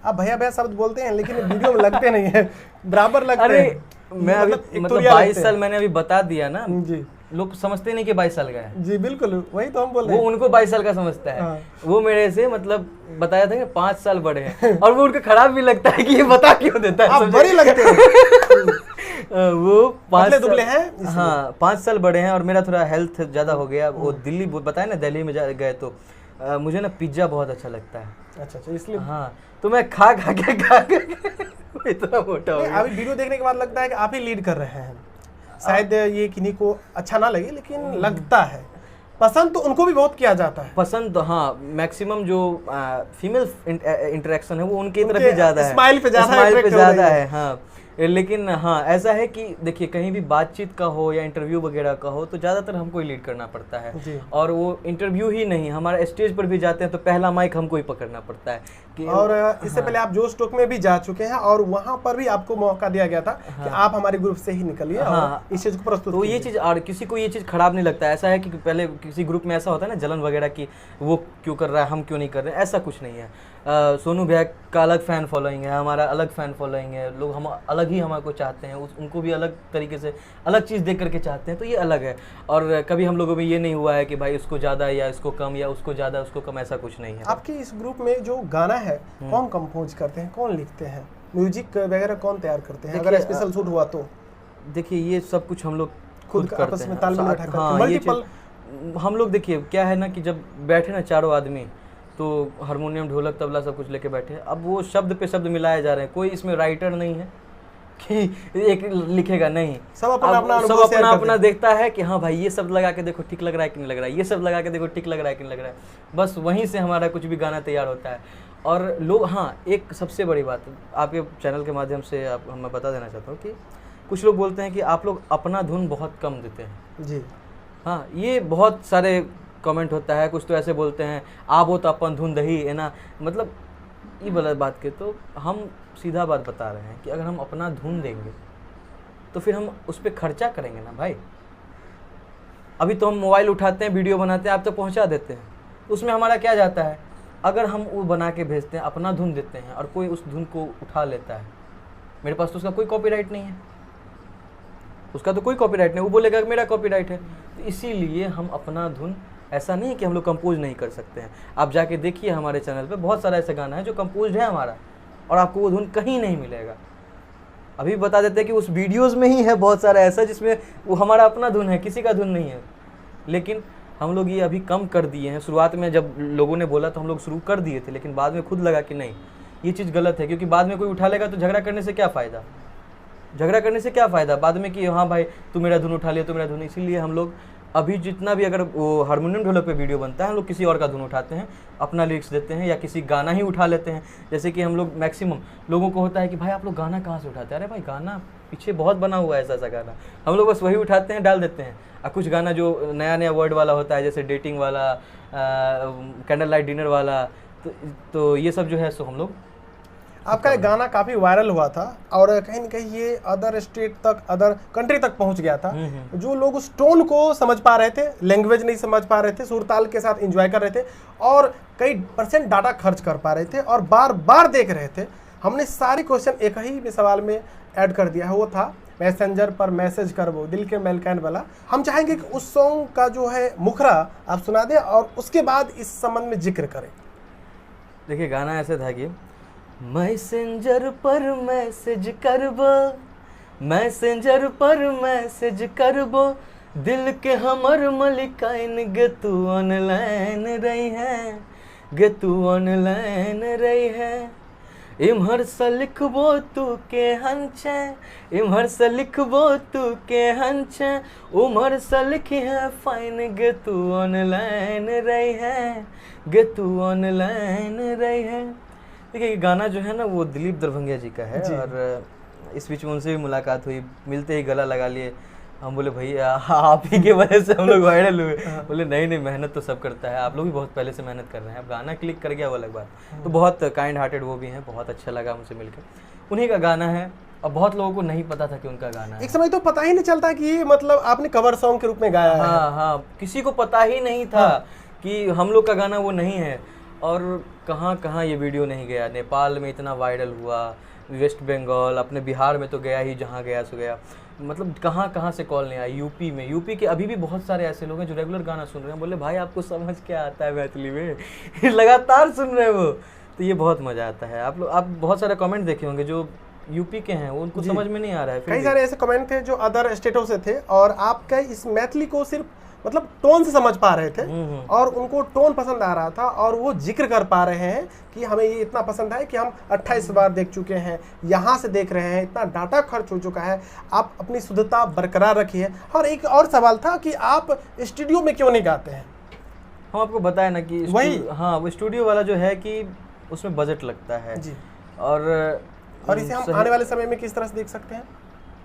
आप भैया शब्द बोलते हैं लेकिन वीडियो में लगते नहीं है, बराबर लगते अरे हैं। मैं अभी एक मतलब तुरिया 22 लगते साल मैंने अभी बता दिया ना, हैं। जी लोग समझते नहीं कि 22 साल का है। जी बिल्कुल, वही तो हम बोल वो रहे हैं। उनको 22 साल का समझता है। हाँ। वो मेरे से मतलब बताया था कि 5 साल बड़े हैं, और वो उनको खराब भी लगता है कि ये बता क्यों देता है। आप समझे? बड़े लगते हैं। वो 5 दुबले हैं इसलिए। हाँ 5 साल बड़े हैं, और मेरा थोड़ा हेल्थ ज्यादा हो गया। वो दिल्ली बताया ना, दिल्ली में गए तो मुझे ना पिज्जा बहुत अच्छा लगता है। अच्छा इसलिए। हाँ तो मैं खा के इतना मोटा हो गया। अभी वीडियो देखने के बाद लगता है कि आप ही लीड कर रहे हैं। शायद ये किन्हीं को अच्छा ना लगे, लेकिन लगता है पसंद तो उनको भी बहुत किया जाता है। पसंद तो हाँ, मैक्सिमम जो फीमेल इंटरेक्शन है वो उनकी तरफ ही ज्यादा है, स्माइल पे ज्यादा है। हाँ लेकिन हाँ ऐसा है कि देखिए कहीं भी बातचीत का हो या इंटरव्यू वगैरह का हो तो ज़्यादातर हमको ही लीड करना पड़ता है। जी। और वो इंटरव्यू ही नहीं, हमारा स्टेज पर भी जाते हैं तो पहला माइक हमको ही पकड़ना पड़ता है कि और इससे पहले आप जोश टॉक में भी जा चुके हैं, और वहां पर भी आपको मौका दिया गया था कि आप हमारे ग्रुप से ही निकलिए और इस चीज को प्रस्तुत तो ये चीज़, और किसी को ये चीज़ खराब नहीं लगता। ऐसा है कि पहले किसी ग्रुप में ऐसा होता है ना जलन वगैरह की, वो क्यों कर रहा है हम क्यों नहीं कर रहे हैं, ऐसा कुछ नहीं है। सोनू भैया का अलग फ़ैन फॉलोइंग है, हमारा अलग फ़ैन फॉलोइंग है, लोग हम अलग ही हमारे को चाहते हैं, उनको भी अलग तरीके से अलग चीज़ देख करके चाहते हैं, तो ये अलग है। और कभी हम लोगों में ये नहीं हुआ है कि भाई इसको ज़्यादा या इसको कम, या उसको ज़्यादा उसको कम, ऐसा कुछ नहीं है। आपके इस ग्रुप में जो गाना है कौन कंपोज करते हैं, कौन लिखते हैं, म्यूजिक वगैरह कौन तैयार करते हैं, अगर स्पेशल शूट हुआ तो? देखिए ये सब कुछ हम लोग खुद करते आपस में हैं, तालमेल बैठा करके। हाँ, ये मल्टीपल हम लोग देखिए क्या है ना कि जब बैठे ना चारों आदमी, तो हारमोनियम ढोलक तबला सब कुछ लेके बैठे, अब वो शब्द पे शब्द मिलाए जा रहे हैं। कोई इसमें राइटर नहीं है कि एक लिखेगा, नहीं, सब अपना अपना देखता है कि हाँ भाई ये शब्द लगा के देखो ठीक लग रहा है कि नहीं लग रहा है, ये शब्द लगा के देखो ठीक लग रहा है कि नहीं लग रहा है, बस वहीं से हमारा कुछ भी गाना तैयार होता है। और लोग, हाँ एक सबसे बड़ी बात आपके चैनल के माध्यम से मैं बता देना चाहता हूँ कि कुछ लोग बोलते हैं कि आप लोग अपना धुन बहुत कम देते हैं जी। हाँ, ये बहुत सारे कमेंट होता है। कुछ तो ऐसे बोलते हैं आबो तो अपन धुन दही है ना, मतलब ये गलत बात के। तो हम सीधा बात बता रहे हैं कि अगर हम अपना धुन देंगे तो फिर हम उस पर खर्चा करेंगे ना भाई। अभी तो हम मोबाइल उठाते हैं, वीडियो बनाते हैं, आप तो पहुंचा देते हैं, उसमें हमारा क्या जाता है? अगर हम वो बना के भेजते हैं, अपना धुन देते हैं और कोई उस धुन को उठा लेता है, मेरे पास तो उसका कोई कॉपीराइट नहीं है, उसका तो कोई कॉपीराइट नहीं, वो बोलेगा मेरा कॉपीराइट है। तो इसीलिए हम अपना धुन, ऐसा नहीं कि हम लोग कंपोज नहीं कर सकते हैं। आप जाके देखिए हमारे चैनल पे बहुत सारा ऐसा गाना है जो कंपोज है हमारा, और आपको वो धुन कहीं नहीं मिलेगा। अभी बता देते हैं कि उस वीडियोस में ही है बहुत सारा ऐसा जिसमें वो हमारा अपना धुन है, किसी का धुन नहीं है। लेकिन हम लोग ये अभी कम कर दिए हैं। शुरुआत में जब लोगों ने बोला तो हम लोग शुरू कर दिए थे, लेकिन बाद में खुद लगा कि नहीं, ये चीज़ गलत है, क्योंकि बाद में कोई उठा लेगा तो झगड़ा करने से क्या फ़ायदा? झगड़ा करने से क्या फ़ायदा बाद में कि हाँ भाई तू मेरा धुन उठा लिया, तू मेरा धुन। इसीलिए हम लोग अभी जितना भी अगर वो हारमोनियम ढोलक पे वीडियो बनता है, हम लोग किसी और का धुन उठाते हैं, अपना लिरिक्स देते हैं, या किसी गाना ही उठा लेते हैं। जैसे कि हम लोग मैक्सिमम लोगों को होता है कि भाई आप लोग गाना कहाँ से उठाते हैं? अरे भाई गाना पीछे बहुत बना हुआ है ऐसा गाना, हम लोग बस वही उठाते हैं, डाल देते हैं। और कुछ गाना जो नया नया वर्ड वाला होता है, जैसे डेटिंग वाला, कैंडल लाइट डिनर वाला, तो ये सब जो है सो हम लोग। आपका एक गाना काफी वायरल हुआ था और कहीं न कहीं ये अदर स्टेट तक, अदर कंट्री तक पहुंच गया था। जो लोग उस टोन को समझ पा रहे थे, लैंग्वेज नहीं समझ पा रहे थे, सुर ताल के साथ एंजॉय कर रहे थे और कई % डाटा खर्च कर पा रहे थे और बार बार देख रहे थे। हमने सारे क्वेश्चन एक ही सवाल में ऐड कर दिया है, वो था मैसेंजर पर मैसेज कर वो दिल के मेलकैन वाला। हम चाहेंगे कि उस सॉन्ग का जो है मुखरा आप सुना दें और उसके बाद इस संबंध में जिक्र करें। देखिए गाना ऐसे था कि मैसेंजर पर मैसेज करबो, मैसेंजर पर मैसेज करबो, दिल के हमर मलिकाइन गे तू ऑनलाइन रही है, गे तू ऑनलाइन रही है। इम्हर से लिखबो तू के हंचे, इम्हर से लिखबो तू के हंचे, उम्हर से लिखी है फाइन गे तू ऑनलाइन रही है, गे तू ऑनलाइन रही है। देखिए गाना जो है ना वो दिलीप दरभंगिया जी का है और इस बीच में उनसे भी मुलाकात हुई, मिलते ही गला लगा लिए। हम बोले भैया आप ही के वजह से हम लोग वायरल हुए। बोले नहीं नहीं, मेहनत तो सब करता है, आप लोग भी बहुत पहले से मेहनत कर रहे हैं, अब गाना क्लिक कर गया वो अलग बात। तो बहुत काइंड हार्टेड वो भी हैं, बहुत अच्छा लगा मुझे मिलकर। उन्हीं का गाना है और बहुत लोगों को नहीं पता था कि उनका गाना है। एक समय तो पता ही नहीं चलता कि ये मतलब आपने कवर सॉन्ग के रूप में गाया है। हाँ हाँ, किसी को पता ही नहीं था कि हम लोग का गाना वो नहीं है। और कहाँ कहाँ ये वीडियो नहीं गया, नेपाल में इतना वायरल हुआ, वेस्ट बंगाल, अपने बिहार में तो गया ही, जहाँ गया सो गया, मतलब कहाँ कहाँ से कॉल नहीं आया। यूपी में, यूपी के अभी भी बहुत सारे ऐसे लोग हैं जो रेगुलर गाना सुन रहे हैं, बोले भाई आपको समझ क्या आता है मैथिली में लगातार सुन रहे हैं वो। तो ये बहुत मज़ा आता है। आप बहुत सारे कमेंट देखे होंगे जो यूपी के हैं, वो उनको समझ में नहीं आ रहा है। कई सारे ऐसे कमेंट थे जो अदर स्टेटों से थे और आपका इस मैथिली को सिर्फ मतलब टोन से समझ पा रहे थे और उनको टोन पसंद आ रहा था और वो जिक्र कर पा रहे हैं कि हमें ये इतना पसंद है कि हम 28 बार देख चुके हैं, यहाँ से देख रहे हैं, इतना डाटा खर्च हो चुका है। आप अपनी शुद्धता बरकरार रखिए। और एक और सवाल था कि आप स्टूडियो में क्यों नहीं गाते हैं? हम आपको बताया ना कि वही, हाँ वो स्टूडियो वाला जो है कि उसमें बजट लगता है जी। और इसे हम आने वाले समय में किस तरह से देख सकते हैं?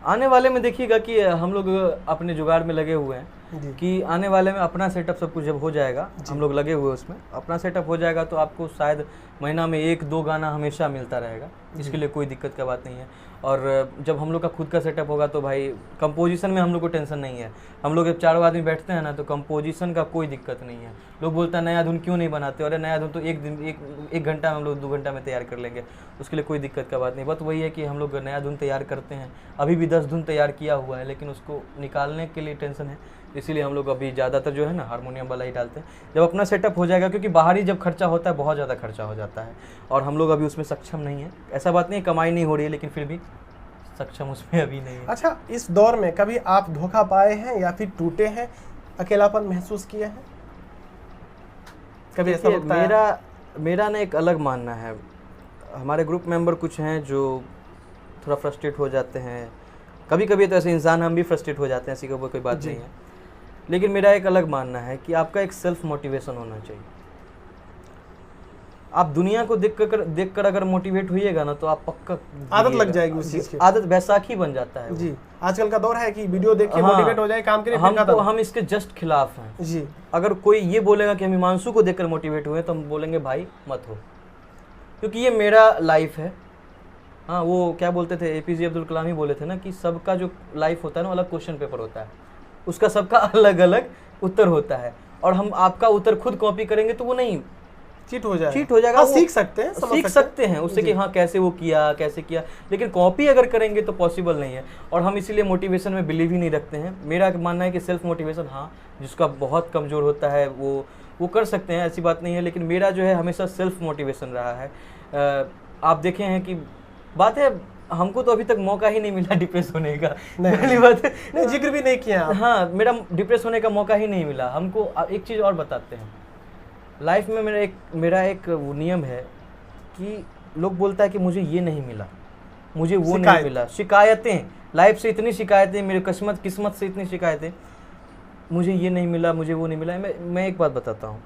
आने वाले में देखिएगा कि हम लोग अपने जुगाड़ में लगे हुए हैं कि आने वाले में अपना सेटअप सब कुछ जब हो जाएगा, हम लोग लगे हुए उसमें, अपना सेटअप हो जाएगा तो आपको शायद महीना में 1-2 गाना हमेशा मिलता रहेगा। इसके लिए कोई दिक्कत का बात नहीं है। और जब हम लोग का खुद का सेटअप होगा तो भाई कंपोजिशन में हम लोग को टेंशन नहीं है। हम लोग जब 4 आदमी बैठते हैं ना तो कंपोजिशन का कोई दिक्कत नहीं है। लोग बोलते हैं नया धुन क्यों नहीं बनाते, और नया धुन तो एक घंटा में हम लोग 2 घंटा में तैयार कर लेंगे, उसके लिए कोई दिक्कत का बात नहीं। बस वही है कि हम लोग नया धुन तैयार करते हैं, अभी भी 10 धुन तैयार किया हुआ है, लेकिन उसको निकालने के लिए टेंशन है, इसीलिए हम लोग अभी ज़्यादातर जो है ना हारमोनियम वाला ही डालते हैं। जब अपना सेटअप हो जाएगा, क्योंकि बाहरी जब खर्चा होता है बहुत ज़्यादा खर्चा हो जाता है और हम लोग अभी उसमें सक्षम नहीं है। ऐसा बात नहीं है कमाई नहीं हो रही है, लेकिन फिर भी सक्षम उसमें अभी नहीं है। अच्छा, इस दौर में कभी आप धोखा पाए हैं या फिर टूटे हैं, अकेलापन महसूस किया है कभी? ऐसा होता है? मेरा ना एक अलग मानना है। हमारे ग्रुप मेंबर कुछ हैं जो थोड़ा फ्रस्ट्रेट हो जाते हैं, कभी कभी तो ऐसे इंसान हम भी फ्रस्ट्रेट हो जाते हैं, ऐसी कोई बात नहीं है। लेकिन मेरा एक अलग मानना है कि आपका एक सेल्फ मोटिवेशन होना चाहिए। आप दुनिया को देखकर अगर मोटिवेट होइएगा ना तो आप पक्का आदत लग जाएगी उस चीज की। आदत बैसाखी बन जाता है जी। आजकल का दौर है कि वीडियो देख के मोटिवेट हो जाए, काम के लिए हम इसके जस्ट खिलाफ हैं जी। अगर कोई ये बोलेगा कि हम हिमांशु को देखकर मोटिवेट हुए तो हम बोलेंगे भाई मत हो, क्योंकि ये मेरा लाइफ है। हाँ, वो क्या बोलते थे, APJ अब्दुल कलाम ही बोले थे ना कि सबका जो लाइफ होता है ना अलग क्वेश्चन पेपर होता है, उसका सबका अलग अलग उत्तर होता है, और हम आपका उत्तर खुद कॉपी करेंगे तो वो नहीं चीट हो जाएगा। हाँ, सीख सकते हैं उससे कि हाँ कैसे वो किया, कैसे किया, लेकिन कॉपी अगर करेंगे तो पॉसिबल नहीं है। और हम इसीलिए मोटिवेशन में बिलीव ही नहीं रखते हैं। मेरा मानना है कि सेल्फ मोटिवेशन, हाँ जिसका बहुत कमज़ोर होता है वो कर सकते हैं, ऐसी बात नहीं है, लेकिन मेरा जो है हमेशा सेल्फ मोटिवेशन रहा है। आप देखे हैं कि बात है, हमको तो अभी तक मौका ही नहीं मिला डिप्रेस होने का। पहली बात नहीं, जिक्र भी नहीं किया। हाँ, मेरा डिप्रेस होने का मौका ही नहीं मिला हमको। एक चीज़ और बताते हैं, लाइफ में मेरा एक नियम है कि लोग बोलता है कि मुझे ये नहीं मिला, मुझे वो नहीं मिला, शिकायतें, लाइफ से इतनी शिकायतें, मेरे किस्मत से इतनी शिकायतें, मुझे ये नहीं मिला, मुझे वो नहीं मिला। मैं एक बात बताता हूँ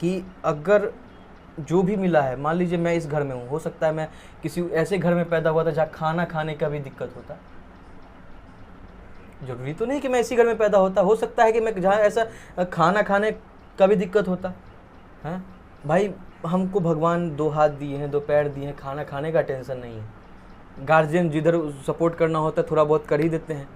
कि अगर जो भी मिला है, मान लीजिए मैं इस घर में हूँ, हो सकता है मैं किसी ऐसे घर में पैदा हुआ था जहाँ खाना खाने का भी दिक्कत होता। जरूरी तो नहीं कि मैं इसी घर में पैदा होता, हो सकता है कि मैं जहाँ ऐसा खाना खाने का भी दिक्कत होता है। भाई हमको भगवान 2 हाथ दिए हैं, 2 पैर दिए हैं, खाना खाने का टेंशन नहीं है। गार्जियन जिधर सपोर्ट करना होता है थोड़ा बहुत कर ही देते हैं।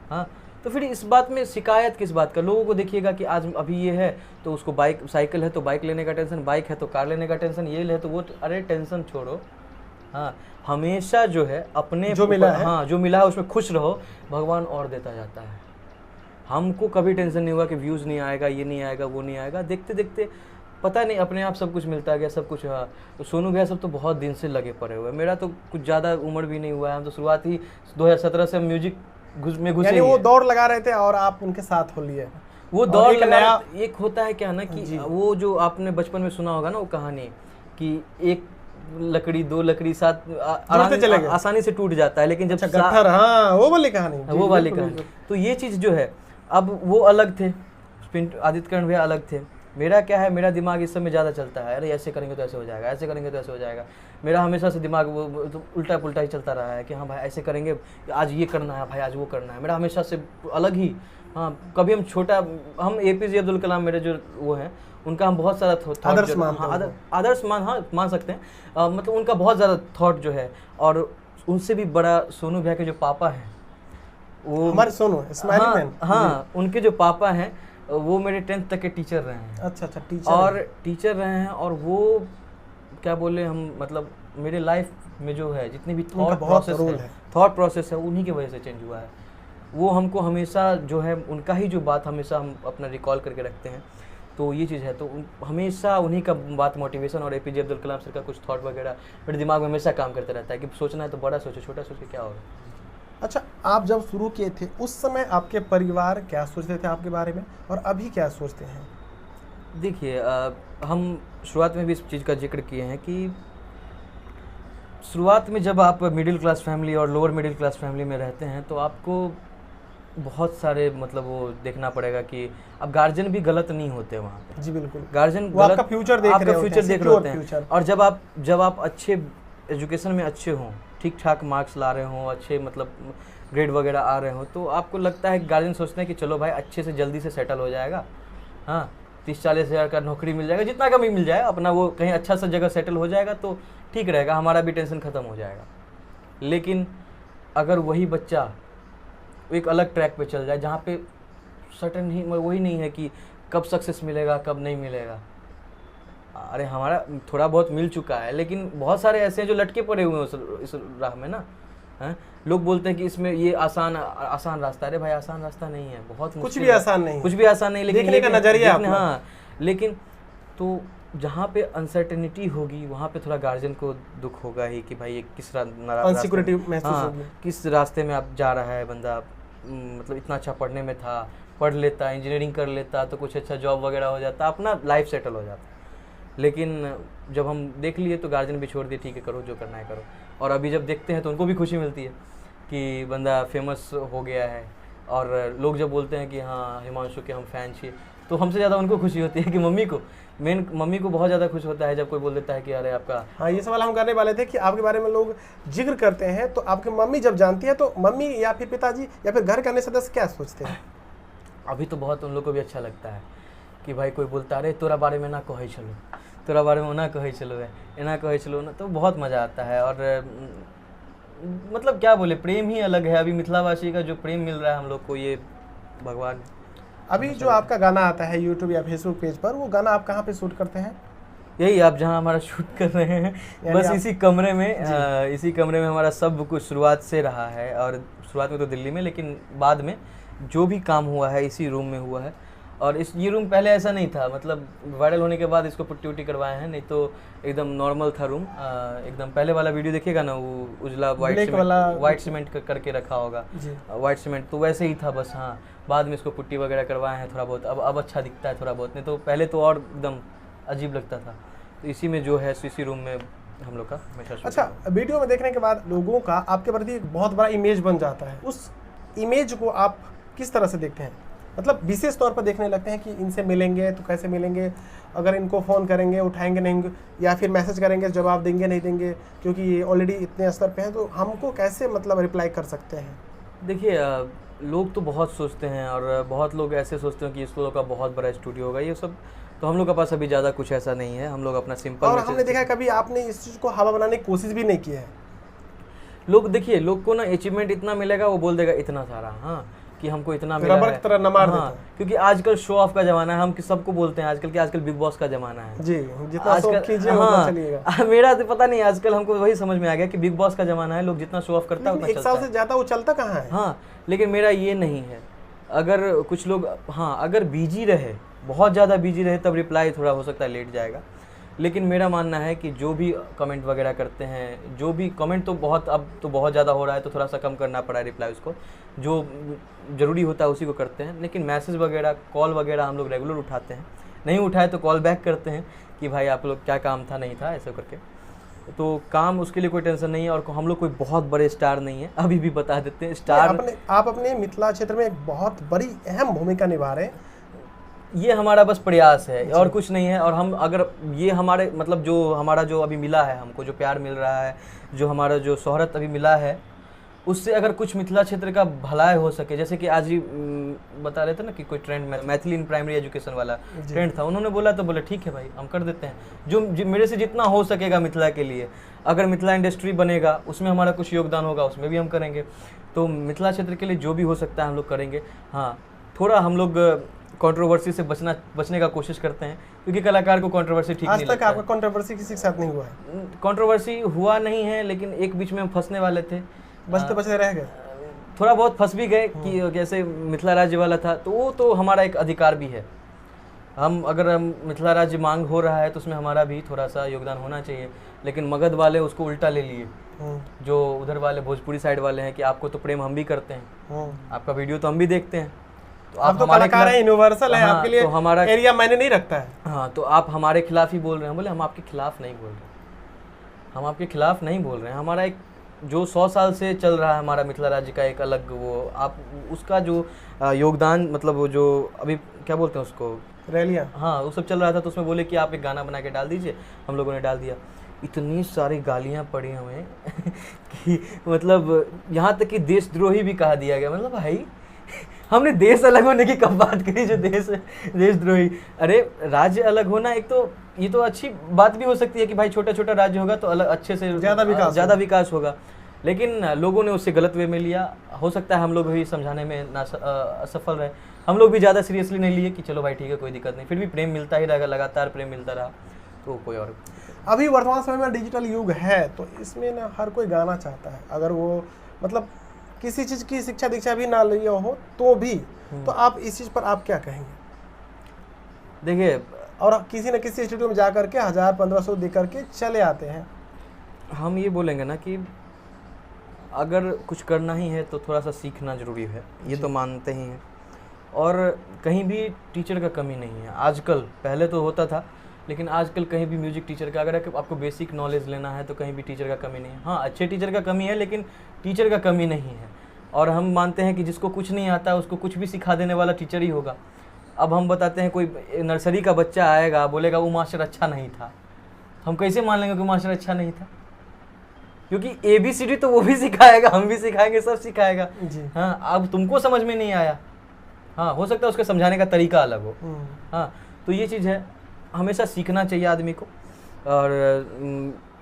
हाँ, तो फिर इस बात में शिकायत किस बात का? लोगों को देखिएगा कि आज अभी ये है तो उसको साइकिल है तो बाइक लेने का टेंशन, बाइक है तो कार लेने का टेंशन, ये है तो वो, अरे टेंशन छोड़ो। हाँ, हमेशा जो है अपने जो मिला है, हाँ जो मिला है उसमें खुश रहो, भगवान और देता जाता है। हमको कभी टेंशन नहीं हुआ कि व्यूज़ नहीं आएगा, ये नहीं आएगा, वो नहीं आएगा। देखते देखते पता नहीं अपने आप सब कुछ मिलता गया, सब कुछ। हाँ, तो सोनू भैया सब तो बहुत दिन से लगे पड़े हुए हैं। मेरा तो कुछ ज़्यादा उम्र भी नहीं हुआ है, हम तो शुरुआत ही 2017 से म्यूजिक में घुसे। वो दौड़ लगा रहे थे और आप उनके साथ हो लिए। वो दौड़ लगा, एक होता है क्या ना कि वो जो आपने बचपन में सुना होगा ना वो कहानी कि एक लकड़ी 2 लकड़ी साथ आसानी से टूट जाता है, लेकिन जब वो वाली कहानी, तो ये चीज़ जो है, अब वो अलग थे, आदित्य कर्ण भैया अलग थे। मेरा क्या है, मेरा दिमाग इस समय ज़्यादा चलता है, अरे ऐसे करेंगे तो ऐसे हो जाएगा, ऐसे करेंगे तो ऐसे हो जाएगा। मेरा हमेशा से दिमाग वो तो उल्टा पुल्टा ही चलता रहा है कि हाँ भाई ऐसे करेंगे, आज ये करना है भाई, आज वो करना है। मेरा हमेशा से अलग ही। हाँ, कभी हम APJ अब्दुल कलाम मेरे जो वो हैं उनका हम बहुत सारा आदर्श मान सकते हैं। मतलब उनका बहुत ज़्यादा थॉट जो है, और उनसे भी बड़ा सोनू भैया के जो पापा हैं, वो हमारे सोनू स्माइली मैन, हाँ उनके जो पापा हैं वो मेरे 10th तक के टीचर रहे हैं। अच्छा, टीचर रहे हैं, और वो क्या बोले हम, मतलब मेरे लाइफ में जो है जितनी भी थॉट प्रोसेस है उन्हीं की वजह से चेंज हुआ है। वो हमको हमेशा जो है उनका ही जो बात हमेशा हम अपना रिकॉल करके रखते हैं। तो ये चीज़ है, तो हमेशा उन्हीं का बात, मोटिवेशन और APJ अब्दुल कलाम सर का कुछ थॉट वगैरह मेरे दिमाग में हमेशा काम करता रहता है कि सोचना है तो बड़ा सोचो, छोटा सोच के क्या होगा। अच्छा, आप जब शुरू किए थे उस समय आपके परिवार क्या सोचते थे आपके बारे में, और अभी क्या सोचते हैं? देखिए, हम शुरुआत में भी इस चीज़ का जिक्र किए हैं कि शुरुआत में जब आप मिडिल क्लास फैमिली और लोअर मिडिल क्लास फैमिली में रहते हैं तो आपको बहुत सारे मतलब वो देखना पड़ेगा कि अब गार्जियन भी गलत नहीं होते वहाँ पे। जी बिल्कुल, गार्जियन आपका फ्यूचर देख रहे होते हैं। और जब आप अच्छे एजुकेशन में अच्छे हों, ठीक ठाक मार्क्स ला रहे हों, अच्छे मतलब ग्रेड वगैरह आ रहे हों, तो आपको लगता है कि गार्जियन सोचते हैं कि चलो भाई अच्छे से जल्दी से सेटल हो जाएगा। हाँ, 30-40 हज़ार का नौकरी मिल जाएगा, जितना का भी मिल जाए, अपना वो कहीं अच्छा सा जगह सेटल हो जाएगा तो ठीक रहेगा, हमारा भी टेंशन ख़त्म हो जाएगा। लेकिन अगर वही बच्चा एक अलग ट्रैक पे चल जाए जहाँ पे सर्टेन ही वही नहीं है कि कब सक्सेस मिलेगा कब नहीं मिलेगा। अरे हमारा थोड़ा बहुत मिल चुका है, लेकिन बहुत सारे ऐसे हैं जो लटके पड़े हुए हैं इस राह में ना। हैं, लोग बोलते हैं कि इसमें ये आसान रास्ता। अरे भाई आसान रास्ता नहीं है, बहुत कुछ भी आसान नहीं, लेकिन देखने का नजरिया। हाँ, लेकिन तो जहाँ पे अनसर्टेनिटी होगी वहाँ पे थोड़ा गार्जियन को दुख होगा ही कि भाई ये किस रास्ते में आप जा रहा है बंदा। मतलब इतना अच्छा पढ़ने में था, पढ़ लेता, इंजीनियरिंग कर लेता तो कुछ अच्छा जॉब वगैरह हो जाता, अपना लाइफ सेटल हो जाता। लेकिन जब हम देख लिए तो गार्जियन भी छोड़ दिए, ठीक है करो जो करना है करो। और अभी जब देखते हैं तो उनको भी खुशी मिलती है कि बंदा फेमस हो गया है, और लोग जब बोलते हैं कि हाँ हिमांशु के हम फ़ैन छे, तो हमसे ज़्यादा उनको खुशी होती है कि मम्मी को बहुत ज़्यादा खुश होता है जब कोई बोल देता है कि अरे आपका। हाँ, ये सवाल हम करने वाले थे कि आपके बारे में लोग जिक्र करते हैं तो आपकी मम्मी जब जानती है तो मम्मी या फिर पिताजी या फिर घर के अन्य सदस्य क्या सोचते हैं? अभी तो बहुत उन लोग को भी अच्छा लगता है कि भाई कोई बोलता अरे तोरा बारे में ना कहे चलो, तोरा बारे में ना कहे चलो रे, ना कहे चलो ना, तो बहुत मज़ा आता है। और मतलब क्या बोले, प्रेम ही अलग है। अभी मिथिलावासी का जो प्रेम मिल रहा है हम लोग को, ये भगवान। अभी जो आपका गाना आता है यूट्यूब या फेसबुक पेज पर, वो गाना आप कहाँ पे शूट करते हैं? यही आप जहाँ हमारा शूट कर रहे हैं, बस इसी कमरे में हमारा सब कुछ शुरुआत से रहा है। और शुरुआत में तो दिल्ली में, लेकिन बाद में जो भी काम हुआ है इसी रूम में हुआ है। और ये रूम पहले ऐसा नहीं था, मतलब वायरल होने के बाद इसको पुट्टी उट्टी करवाए हैं, नहीं तो एकदम नॉर्मल था रूम। एकदम पहले वाला वीडियो देखिएगा ना, वो उजला वाइट सीमेंट करके रखा होगा, वाइट सीमेंट, तो वैसे ही था बस। हाँ, बाद में इसको पुट्टी वगैरह करवाए हैं थोड़ा बहुत, अब अच्छा दिखता है थोड़ा बहुत, नहीं तो पहले तो और एकदम अजीब लगता था। तो इसी में जो है इसी रूम में हम लोग का हमेशा। अच्छा, वीडियो में देखने के बाद लोगों का आपके प्रति एक बहुत बड़ा इमेज बन जाता है, उस इमेज को आप किस तरह से देखते हैं? मतलब विशेष तौर पर देखने लगते हैं कि इनसे मिलेंगे तो कैसे मिलेंगे, अगर इनको फ़ोन करेंगे उठाएंगे नहीं, या फिर मैसेज करेंगे जवाब देंगे नहीं देंगे, क्योंकि ये ऑलरेडी इतने स्तर पे हैं, तो हमको कैसे मतलब रिप्लाई कर सकते हैं? देखिए, लोग तो बहुत सोचते हैं और बहुत लोग ऐसे सोचते हैं कि इस लोगों का बहुत बड़ा स्टूडियो होगा, ये सब। तो हम लोग के पास अभी ज़्यादा कुछ ऐसा नहीं है, हम लोग अपना सिंपल। और हमने देखा है कभी आपने इस चीज़ को हवा बनाने की कोशिश भी नहीं की है। लोग को ना अचीवमेंट इतना मिलेगा, वो बोल देगा इतना सारा, हाँ, कि हमको इतना मिला है, तरह न मार हाँ, क्योंकि आजकल शो ऑफ का जमाना है। हम सबको बोलते हैं आजकल बिग बॉस का जमाना है जी, जितना शो ऑफ कीजिए उतना चलिएगा। मेरा तो पता नहीं, आजकल हमको वही समझ में आ गया कि बिग बॉस का जमाना है, लोग जितना शो ऑफ करता है उतना एक साल से ज़्यादा वो चलता कहाँ है। हाँ, लेकिन मेरा ये नहीं है। अगर कुछ लोग, हाँ, अगर बिजी रहे, बहुत ज़्यादा बिजी रहे, तब रिप्लाई थोड़ा हो सकता है लेट जाएगा। लेकिन मेरा मानना है कि जो भी कमेंट वगैरह करते हैं, जो भी कमेंट तो अब तो बहुत ज़्यादा हो रहा है, तो थोड़ा सा कम करना पड़ा है रिप्लाई उसको, जो ज़रूरी होता है उसी को करते हैं। लेकिन मैसेज वगैरह, कॉल वगैरह हम लोग रेगुलर उठाते हैं, नहीं उठाए तो कॉल बैक करते हैं कि भाई आप लोग क्या काम था, नहीं था, ऐसा करके। तो काम, उसके लिए कोई टेंशन नहीं है। और हम लोग कोई बहुत बड़े स्टार नहीं है, अभी भी बता देते हैं स्टार। आप अपने मिथिला क्षेत्र में एक बहुत बड़ी अहम भूमिका निभा रहे हैं, ये हमारा बस प्रयास है और कुछ नहीं है। और हम अगर ये हमारे मतलब जो हमारा जो अभी मिला है, हमको जो प्यार मिल रहा है, जो हमारा जो शोहरत अभी मिला है, उससे अगर कुछ मिथिला क्षेत्र का भलाई हो सके, जैसे कि आज ही बता रहे थे ना कि कोई ट्रेंड में मैथिली इन प्राइमरी एजुकेशन वाला ट्रेंड था, उन्होंने बोला तो बोले ठीक है भाई, हम कर देते हैं जो मेरे से जितना हो सकेगा मिथिला के लिए। अगर मिथिला इंडस्ट्री बनेगा, उसमें हमारा कुछ योगदान होगा, उसमें भी हम करेंगे। तो मिथिला क्षेत्र के लिए जो भी हो सकता है हम लोग करेंगे। हाँ, थोड़ा हम लोग कंट्रोवर्सी से बचने का कोशिश करते हैं, क्योंकि कलाकार को कंट्रोवर्सी ठीक नहीं लगता। आज तक आपका कंट्रोवर्सी किसी के साथ नहीं हुआ है? कंट्रोवर्सी हुआ नहीं है, लेकिन एक बीच में हम फंसने वाले थे, बचते रह गए, थोड़ा बहुत फंस भी गए कि जैसे मिथिला राज्य वाला था, तो वो तो हमारा एक अधिकार भी है। अगर मिथिला राज्य मांग हो रहा है तो उसमें हमारा भी थोड़ा सा योगदान होना चाहिए। लेकिन मगध वाले उसको उल्टा ले लिए, जो उधर वाले भोजपुरी साइड वाले हैं, कि आपको तो प्रेम हम भी करते हैं, आपका वीडियो तो हम भी देखते हैं, तो आप तो कलाकार हैं, यूनिवर्सल है, आपके लिए तो हमारा एरिया मायने नहीं रखता है। हाँ, तो आप हमारे खिलाफ ही बोल रहे हैं। बोले हम आपके खिलाफ नहीं बोल रहे, हम आपके खिलाफ नहीं बोल रहे हैं। हमारा एक जो 100 साल से चल रहा है हमारा मिथिला राज्य का एक अलग वो, आप उसका जो योगदान, मतलब वो जो अभी क्या बोलते हैं उसको, रैलियाँ, हाँ, वो सब चल रहा था। तो उसमें बोले कि आप एक गाना बना के डाल दीजिए, हम लोगों ने डाल दिया। इतनी सारी गालियाँ पड़ी हमें कि मतलब यहाँ तक कि देशद्रोही भी कहा दिया गया। मतलब भाई, हमने देश अलग होने की कब बात करी, जो देशद्रोही। अरे राज्य अलग होना, एक तो ये तो अच्छी बात भी हो सकती है कि भाई छोटा छोटा राज्य होगा तो अलग अच्छे से ज़्यादा विकास होगा, लेकिन लोगों ने उससे गलत वे में लिया। हो सकता है हम लोग भी समझाने में असफल रहे, हम लोग भी ज़्यादा सीरियसली नहीं लिए कि चलो भाई ठीक है, कोई दिक्कत नहीं। फिर भी प्रेम मिलता ही रहेगा, लगातार प्रेम मिलता रहा, तो कोई और। अभी वर्तमान समय में डिजिटल युग है, तो इसमें ना हर कोई गाना चाहता है, अगर वो मतलब किसी चीज़ की शिक्षा दीक्षा भी ना लिया हो तो भी। तो आप इस चीज़ पर आप क्या कहेंगे? देखिए, और किसी न किसी स्टूडियो में जा करके 1000-1500 दे करके चले आते हैं। हम ये बोलेंगे ना कि अगर कुछ करना ही है तो थोड़ा सा सीखना ज़रूरी है, ये तो मानते ही हैं। और कहीं भी टीचर का कमी नहीं है आजकल, पहले तो होता था, लेकिन आजकल कहीं भी म्यूजिक टीचर का, अगर आपको बेसिक नॉलेज लेना है तो कहीं भी टीचर का कमी नहीं है। हाँ, अच्छे टीचर का कमी है, लेकिन टीचर का कमी नहीं है। और हम मानते हैं कि जिसको कुछ नहीं आता उसको कुछ भी सिखा देने वाला टीचर ही होगा। अब हम बताते हैं कोई नर्सरी का बच्चा आएगा बोलेगा वो मास्टर अच्छा नहीं था, हम कैसे मान लेंगे कि मास्टर अच्छा नहीं था? क्योंकि ABCD तो वो भी सिखाएगा, हम भी सिखाएंगे, सब सिखाएगा जी। हाँ, अब तुमको समझ में नहीं आया, हाँ हो सकता है उसके समझाने का तरीका अलग हो। हाँ, तो ये चीज़ है, हमेशा सीखना चाहिए आदमी को। और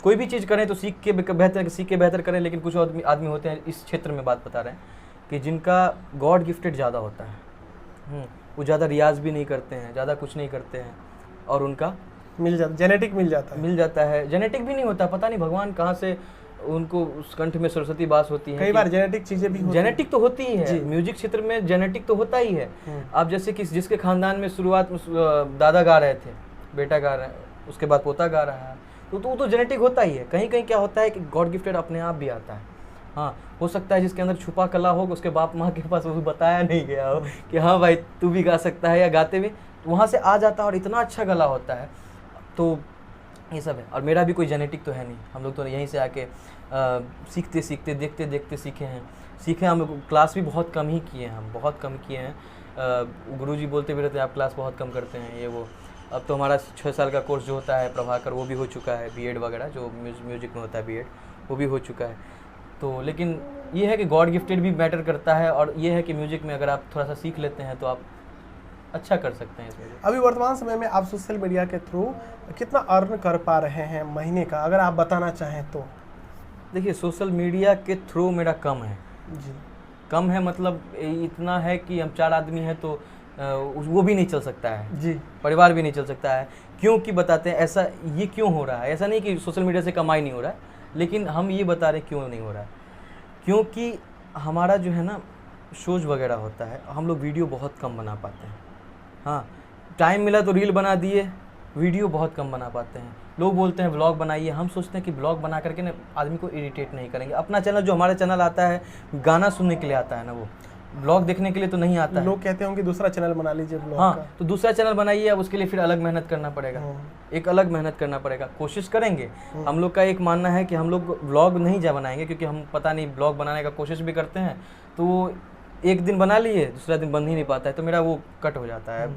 कोई भी चीज़ करें तो सीख के बेहतर करें। लेकिन कुछ आदमी होते हैं, इस क्षेत्र में बात बता रहे हैं, कि जिनका गॉड गिफ्टेड ज़्यादा होता है, वो ज़्यादा रियाज भी नहीं करते हैं, ज़्यादा कुछ नहीं करते हैं, और उनका जेनेटिक मिल जाता है। जेनेटिक भी नहीं होता, पता नहीं भगवान कहाँ से उनको उस कंठ में सरस्वती बास होती है। कई बार जेनेटिक चीजें भी होती जेनेटिक तो होती ही है, म्यूजिक क्षेत्र में जेनेटिक तो होता ही है। आप जैसे कि जिसके खानदान में शुरुआत में दादा गा रहे थे, बेटा गा रहा है, उसके बाद पोता गा रहा है, तो जेनेटिक होता ही है। कहीं कहीं क्या होता है कि गॉड गिफ्टेड अपने आप भी आता है। हाँ, हो सकता है जिसके अंदर छुपा कला हो, उसके बाप माँ के पास वो बताया नहीं गया हो कि हाँ भाई तू भी गा सकता है, या गाते भी वहाँ से आ जाता है और इतना अच्छा गला होता है। तो ये सब है। और मेरा भी कोई जेनेटिक तो है नहीं, हम लोग तो यहीं से आके सीखते सीखते देखते देखते सीखे। हम क्लास भी बहुत कम ही किए हैं, हम बहुत कम किए हैं। गुरुजी बोलते भी रहते हैं आप क्लास बहुत कम करते हैं, ये वो। अब तो हमारा 6 साल का कोर्स जो होता है प्रभाकर, वो भी हो चुका है, बीएड वगैरह जो म्यूजिक में होता है बीएड, वो भी हो चुका है। तो लेकिन ये है कि गॉड गिफ्टेड भी मैटर करता है, और ये है कि म्यूजिक में अगर आप थोड़ा सा सीख लेते हैं तो आप अच्छा कर सकते हैं इसमें। अभी वर्तमान समय में आप सोशल मीडिया के थ्रू कितना अर्न कर पा रहे हैं महीने का, अगर आप बताना चाहें तो? देखिए, सोशल मीडिया के थ्रू मेरा कम है जी। कम है, मतलब इतना है कि हम 4 आदमी हैं तो वो भी नहीं चल सकता है जी, परिवार भी नहीं चल सकता है। क्योंकि बताते हैं ऐसा ये क्यों हो रहा है। ऐसा नहीं कि सोशल मीडिया से कमाई नहीं हो रहा है, लेकिन हम ये बता रहे क्यों नहीं हो रहा है। क्योंकि हमारा जो है ना शोज वगैरह होता है, हम लोग वीडियो बहुत कम बना पाते हैं। हाँ, टाइम मिला तो रील बना दिए, वीडियो बहुत कम बना पाते हैं। लोग बोलते हैं ब्लॉग बनाइए, हम सोचते हैं कि ब्लॉग बना करके ना आदमी को इरिटेट नहीं करेंगे। अपना चैनल जो हमारा चैनल आता है गाना सुनने के लिए आता है ना, वो ब्लॉग देखने के लिए तो नहीं आता है। लोग कहते होंगे दूसरा चैनल बना लीजिए ब्लॉग हाँ का। तो दूसरा चैनल बनाइए, अब उसके लिए फिर अलग मेहनत करना पड़ेगा, एक अलग मेहनत करना पड़ेगा। कोशिश करेंगे, हम लोग का एक मानना है कि हम लोग ब्लॉग नहीं जा बनाएंगे, क्योंकि हम पता नहीं ब्लॉग बनाने का कोशिश भी करते हैं तो एक दिन बना लिए, दूसरा दिन बन ही नहीं पाता है, तो मेरा वो कट हो जाता है।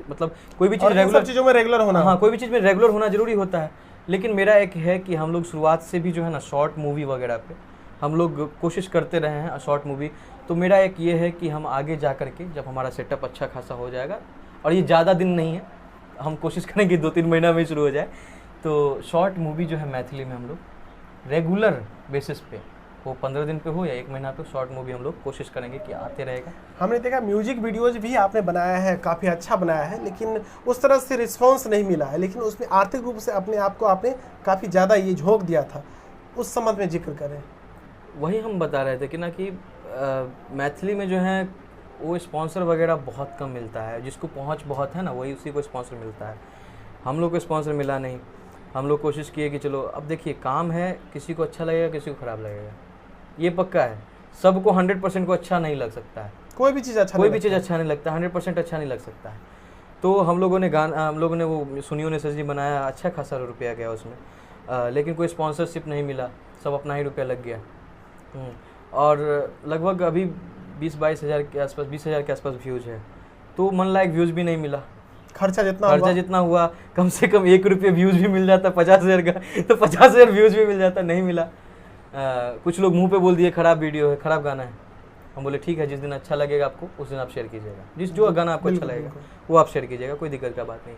मतलब कोई भी चीज़ रेगुलर चीज़ों में रेगुलर होना, हाँ कोई भी चीज़ में रेगुलर होना जरूरी होता है। लेकिन मेरा एक है कि हम लोग शुरुआत से भी जो है ना शॉर्ट मूवी वगैरह पे हम लोग कोशिश करते रहे हैं, शॉर्ट मूवी। तो मेरा एक ये है कि हम आगे जा कर के जब हमारा सेटअप अच्छा खासा हो जाएगा, और ये ज़्यादा दिन नहीं है, हम कोशिश करेंगे 2-3 महीना में शुरू हो जाए, तो शॉर्ट मूवी जो है मैथिली में हम लोग रेगुलर बेसिस पे, वो 15 दिन पे हो या 1 महीना पे, शॉर्ट मूवी हम लोग कोशिश करेंगे कि आते रहेगा। हमने देखा म्यूजिक वीडियोज भी आपने बनाया है, काफ़ी अच्छा बनाया है, लेकिन उस तरह से रिस्पॉन्स नहीं मिला है। लेकिन उसमें आर्थिक रूप से अपने आप को आपने काफ़ी ज़्यादा ये झोंक दिया था, उस संबंध में जिक्र करें। वही हम बता रहे थे कि ना कि मैथिली में जो है वो स्पॉन्सर वगैरह बहुत कम मिलता है, जिसको पहुंच बहुत है ना वही उसी को स्पॉन्सर मिलता है। हम लोग को स्पॉन्सर मिला नहीं। हम लोग कोशिश किए कि चलो अब देखिए काम है, किसी को अच्छा लगेगा किसी को ख़राब लगेगा, ये पक्का है। सबको 100% को अच्छा नहीं लग सकता है, कोई भी चीज़ अच्छा नहीं लगता, 100% अच्छा नहीं लग सकता है। तो हम लोगों ने वो सुनियो ने सजी बनाया, अच्छा खासा रुपया गया उसमें, लेकिन कोई स्पॉन्सरशिप नहीं मिला, सब अपना ही रुपया लग गया। और लगभग अभी 20-22 हज़ार के आसपास, 20 हज़ार के आसपास व्यूज़ है, तो मन लायक व्यूज़ भी नहीं मिला। खर्चा जितना हुआ कम से कम 1 रुपये व्यूज़ भी मिल जाता 50,000 का, तो 50,000 व्यूज़ भी मिल जाता, नहीं मिला। कुछ लोग मुंह पे बोल दिए खराब वीडियो है, खराब गाना है। हम बोले ठीक है, जिस दिन अच्छा लगेगा आपको उस दिन आप शेयर कीजिएगा, जो गाना आपको अच्छा लगेगा वो आप शेयर कीजिएगा, कोई दिक्कत का बात नहीं।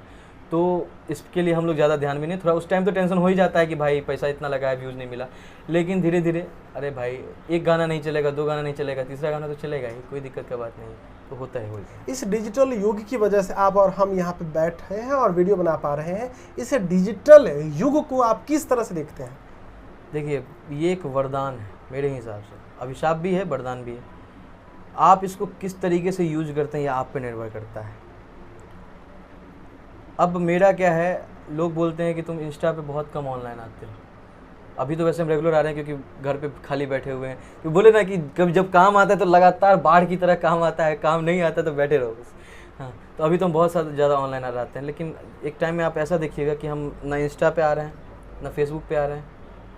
तो इसके लिए हम लोग ज़्यादा ध्यान भी नहीं, थोड़ा उस टाइम तो टेंशन हो ही जाता है कि भाई पैसा इतना लगा है, व्यूज़ नहीं मिला। लेकिन धीरे धीरे अरे भाई 1 गाना नहीं चलेगा, 2 गाना नहीं चलेगा, तीसरा गाना तो चलेगा ही, कोई दिक्कत का बात नहीं, तो होता है। इस डिजिटल युग की वजह से आप और हम यहाँ पे बैठे हैं और वीडियो बना पा रहे हैं। इस डिजिटल युग को आप किस तरह से देखते हैं? देखिए, ये एक वरदान है मेरे हिसाब से, अभिशाप भी है, वरदान भी है। आप इसको किस तरीके से यूज करते हैं ये आप पे निर्भर करता है। अब मेरा क्या है, लोग बोलते हैं कि तुम इंस्टा पे बहुत कम ऑनलाइन आते हो। अभी तो वैसे हम रेगुलर आ रहे हैं क्योंकि घर पे खाली बैठे हुए हैं। तो बोले ना कि कभी जब काम आता है तो लगातार बाढ़ की तरह काम आता है, काम नहीं आता तो बैठे रहो बस। हाँ, तो अभी तो हम बहुत ज़्यादा ऑनलाइन आ जाते हैं। लेकिन एक टाइम में आप ऐसा देखिएगा कि हम ना इंस्टा पे आ रहे हैं ना फेसबुक पे आ रहे हैं,